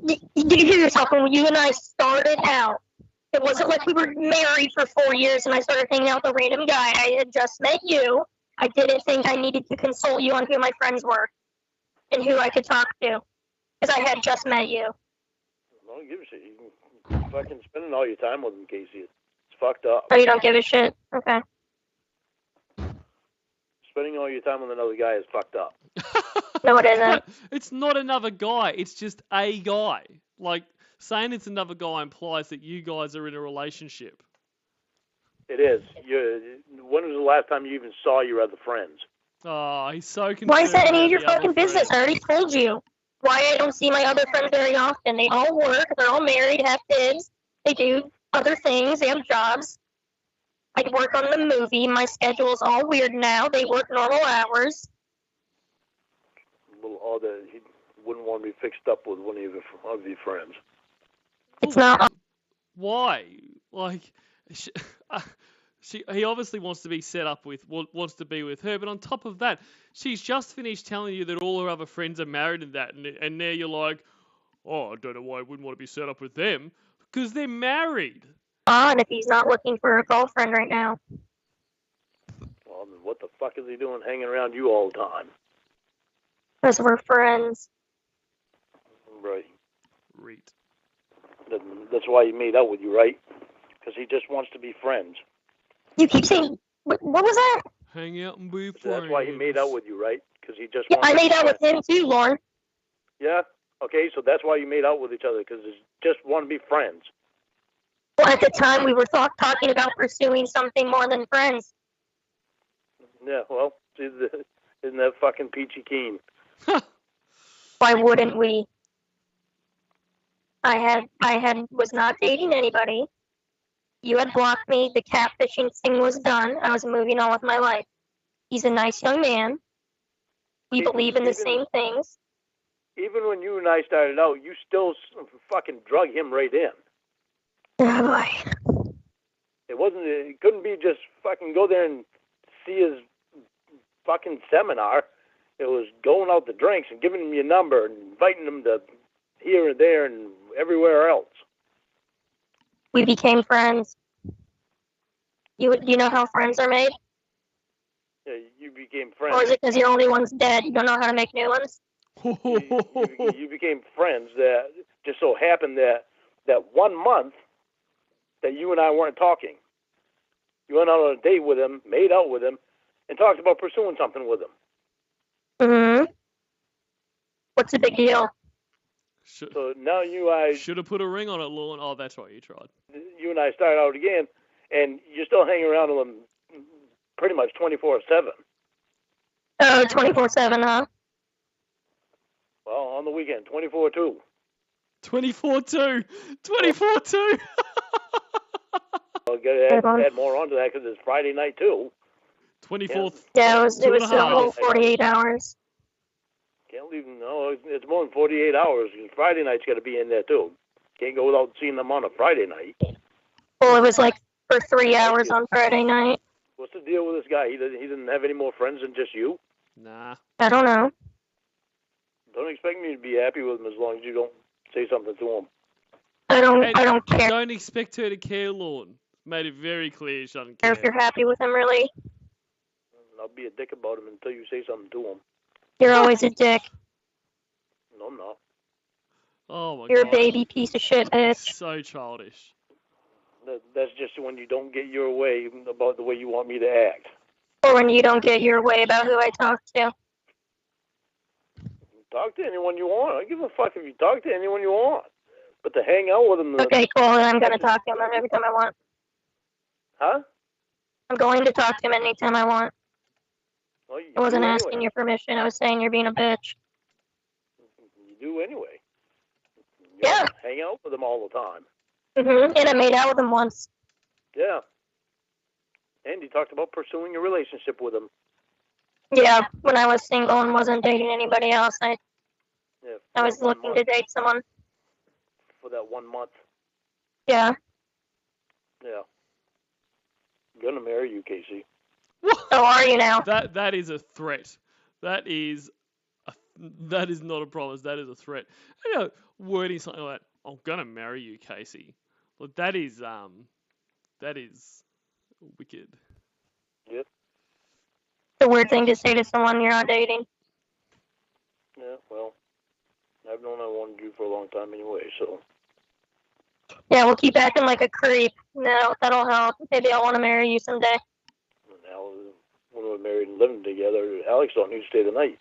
Did you hear yourself? When you and I started out, it wasn't like we were married for 4 years and I started hanging out with a random guy. I had just met you. I didn't think I needed to consult you on who my friends were and who I could talk to because I had just met you. I don't give a shit. You fucking spending all your time with him, Casey. It's fucked up. Oh, you don't give a shit? Okay. Spending all your time with another guy is fucked up. No, it isn't. It's not another guy. It's just a guy. Like, saying it's another guy implies that you guys are in a relationship. It is. When was the last time you even saw your other friends? Oh, he's so confused. Why is that any of your fucking business? I already told you. Why I don't see my other friends very often. They all work. They're all married, have kids. They do other things. They have jobs. I work on the movie. My schedule's all weird now. They work normal hours. Well, he wouldn't want to be fixed up with one of your friends. It's not. Why? Like, he obviously wants to be set up with, wants to be with her, but on top of that, she's just finished telling you that all her other friends are married and that, and now you're like, oh, I don't know why I wouldn't want to be set up with them, because they're married. Odd if he's not looking for a girlfriend right now. Well, then what the fuck is he doing hanging around you all the time? Because we're friends. Right. Reet. That's why he made out with you, right? Because he just wants to be friends. You keep saying, what was that? Hang out and be friends. That's why he made out with you, right? Because he just. Yeah, I made out with him too, Lauren. Yeah. Okay, so that's why you made out with each other, because you just want to be friends. Well, at the time, we were talking about pursuing something more than friends. Yeah. Well, isn't that fucking peachy keen? Why wouldn't we? I was not dating anybody. You had blocked me. The catfishing thing was done. I was moving on with my life. He's a nice young man. We believe in the same things. Even when you and I started out, you still fucking drug him right in. Oh boy. It couldn't be just fucking go there and see his fucking seminar. It was going out to drinks and giving him your number and inviting him to here and there and everywhere else. We became friends. You know how friends are made? Yeah, you became friends. Or is it because your only one's dead? You don't know how to make new ones? You became friends. That just so happened that 1 month that you and I weren't talking. You went out on a date with him, made out with him, and talked about pursuing something with him. Mm-hmm. What's the big deal? So now I should have put a ring on it, Lauren. Oh, that's right, you tried. You and I started out again, and you're still hanging around with him pretty much 24/7. Oh, 24/7, huh? Well, on the weekend, 24/2. 24/2. 24/2. I'll add more onto that because it's Friday night too. 24th. Yeah, it was a whole 48 hours. Can't leave. No, it's more than 48 hours. Friday night's got to be in there too. Can't go without seeing them on a Friday night. Well, it was like for 3 hours on Friday night. What's the deal with this guy? He didn't have any more friends than just you? Nah. I don't know. Don't expect me to be happy with him as long as you don't say something to him. I don't care. Don't expect her to care, Lorne. Made it very clear she doesn't If care. you're happy with him, really. I'll be a dick about him until you say something to him. You're always a dick. No, I'm not. Oh my You're god. a baby piece of shit, bitch. So childish. That's just when you don't get your way about the way you want me to act. Or when you don't get your way about who I talk to. Talk to anyone you want. I don't give a fuck if you talk to anyone you want. But to hang out with them... Okay, cool. Then I'm going to talk to him every time I want. Huh? I'm going to talk to him anytime I want. Well, you I wasn't do asking anyway. your permission. I was saying you're being a bitch. You do anyway. You Yeah. don't hang out with them all the time. And I made out with him once. Yeah. And you talked about pursuing a relationship with him. Yeah, when I was single and wasn't dating anybody else, I was looking to date someone. For that 1 month. Yeah. Yeah. I'm gonna marry you, Casey. So are you now? That is a threat. That is not a promise. That is a threat. You know, wording something like, "I'm gonna marry you, Casey." Look, that is wicked. Yep. It's a weird thing to say to someone you're not dating. Yeah, well, I've known I wanted you for a long time anyway, so... Yeah, we'll keep acting like a creep. No, that'll help. Maybe I'll want to marry you someday. Now, when we're married and living together, Alex don't need to stay the night.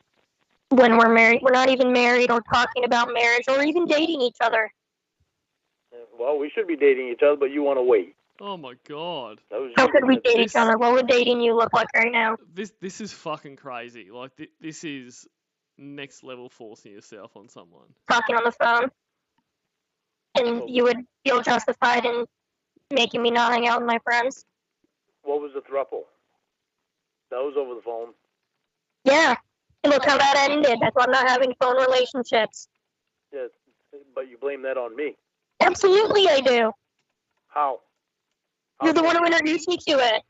When we're married, we're not even married or talking about marriage or even dating each other. Yeah, well, we should be dating each other, but you want to wait. Oh my god. How could we date each other? What would dating you look like right now? This is fucking crazy. Like this is next level forcing yourself on someone. Talking on the phone. And you would feel justified in making me not hang out with my friends? What was the throuple? That was over the phone. Yeah. And look how that ended. That's why I'm not having phone relationships. Yeah, but you blame that on me. Absolutely I do. How? You're the one who introduced me to it.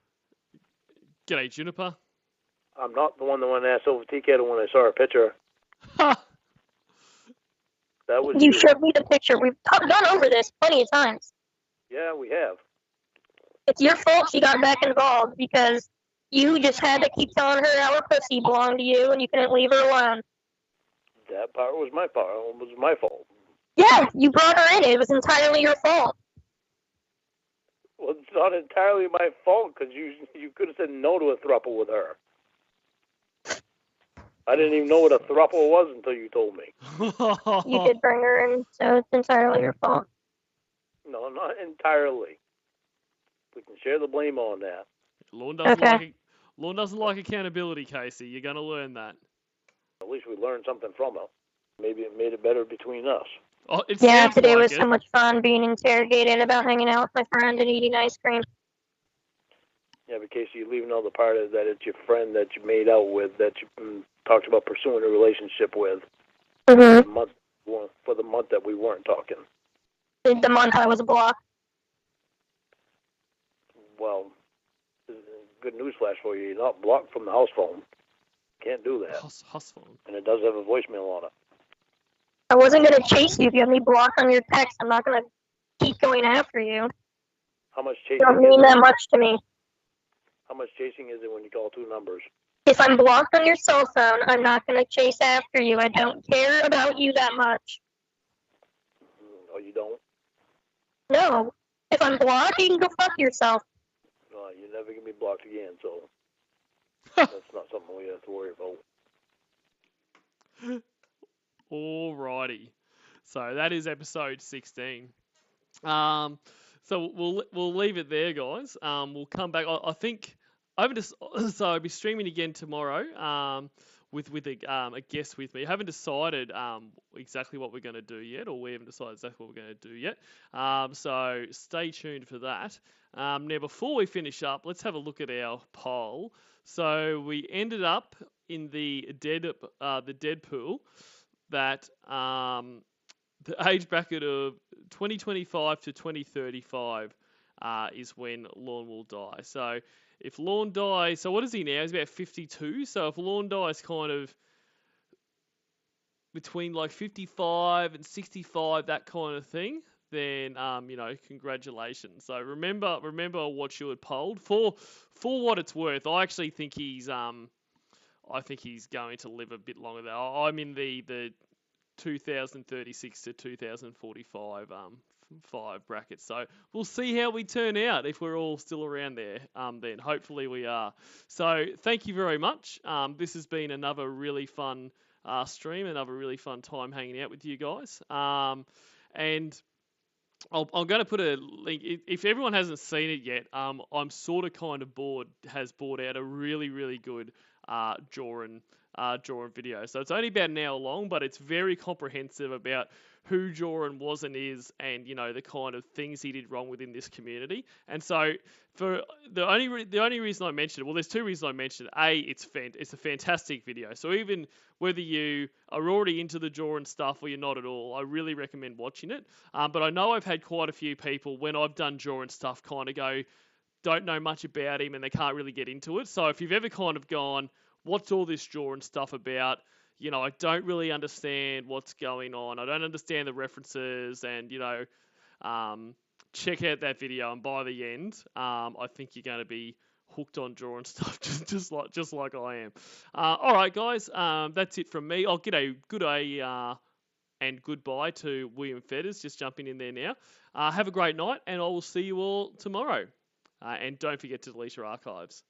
G'day, Juniper. I'm not the one that went ass over tea kettle when I saw her picture. Ha! That was You showed me the picture. We've gone over this plenty of times. Yeah, we have. It's your fault she got back involved because you just had to keep telling her our pussy belonged to you and you couldn't leave her alone. That part was my part. It was my fault. Yeah, you brought her in. It was entirely your fault. Well, it's not entirely my fault because you could have said no to a throuple with her. I didn't even know what a throuple was until you told me. You did bring her in, so it's entirely your fault. No, not entirely. We can share the blame on that. Lorne doesn't like accountability, Casey. You're gonna learn that. At least we learned something from her. Maybe it made it better between us. Oh, it Yeah, sounds today like was it. so much fun being interrogated about hanging out with my friend and eating ice cream. Yeah, but Casey, you're leaving out the part of that it's your friend that you made out with, that you talked about pursuing a relationship with. Mm-hmm. For the month that we weren't talking. The month I was blocked. Well, good news flash for you. You're not blocked from the house phone. Can't do that. House phone. And it does have a voicemail on it. I wasn't going to chase you if you have me blocked on your text. I'm not going to keep going after you. How much You chasing don't mean is that it? much to me. How much chasing is it when you call two numbers? If I'm blocked on your cell phone, I'm not going to chase after you. I don't care about you that much. Oh, you don't? No. If I'm blocked, you can go fuck yourself. You're never going to be blocked again, so that's not something we have to worry about. Alrighty. So that is episode 16. So we'll leave it there, guys. We'll come back. I think so I'll be streaming again tomorrow. With a guest with me. I haven't decided exactly what we're going to do yet, or we haven't decided exactly what we're going to do yet. So stay tuned for that. Now, before we finish up, let's have a look at our poll. So we ended up in the dead pool that the age bracket of 2025 to 2035 is when Lorne will die. So if Lorne dies, so what is he now? He's about 52. So if Lorne dies kind of between like 55 and 65, that kind of thing, then congratulations. So remember what you had polled for what it's worth. I actually think he's going to live a bit longer. I'm in the 2036 to 2045 bracket. So we'll see how we turn out if we're all still around there. Then hopefully we are. So thank you very much. This has been another really fun stream, another really fun time hanging out with you guys. And I'm going to put a link. If everyone hasn't seen it yet, I'm sort of kind of bored. Has brought out a really, really good Joran video. So it's only about an hour long, but it's very comprehensive about who Joran was and is, and the kind of things he did wrong within this community. And so for the only reason I mentioned it, well, there's two reasons I mentioned it. A, it's a fantastic video. So even whether you are already into the Joran stuff or you're not at all, I really recommend watching it. But I know I've had quite a few people when I've done Joran stuff kind of go, don't know much about him and they can't really get into it. So if you've ever kind of gone, what's all this Joran stuff about? I don't really understand what's going on. I don't understand the references, and check out that video. And by the end, I think you're going to be hooked on Joran stuff, just like I am. All right, guys, that's it from me. I'll get a good day and goodbye to William Fetters, just jumping in there now. Have a great night, and I will see you all tomorrow. And don't forget to delete your archives.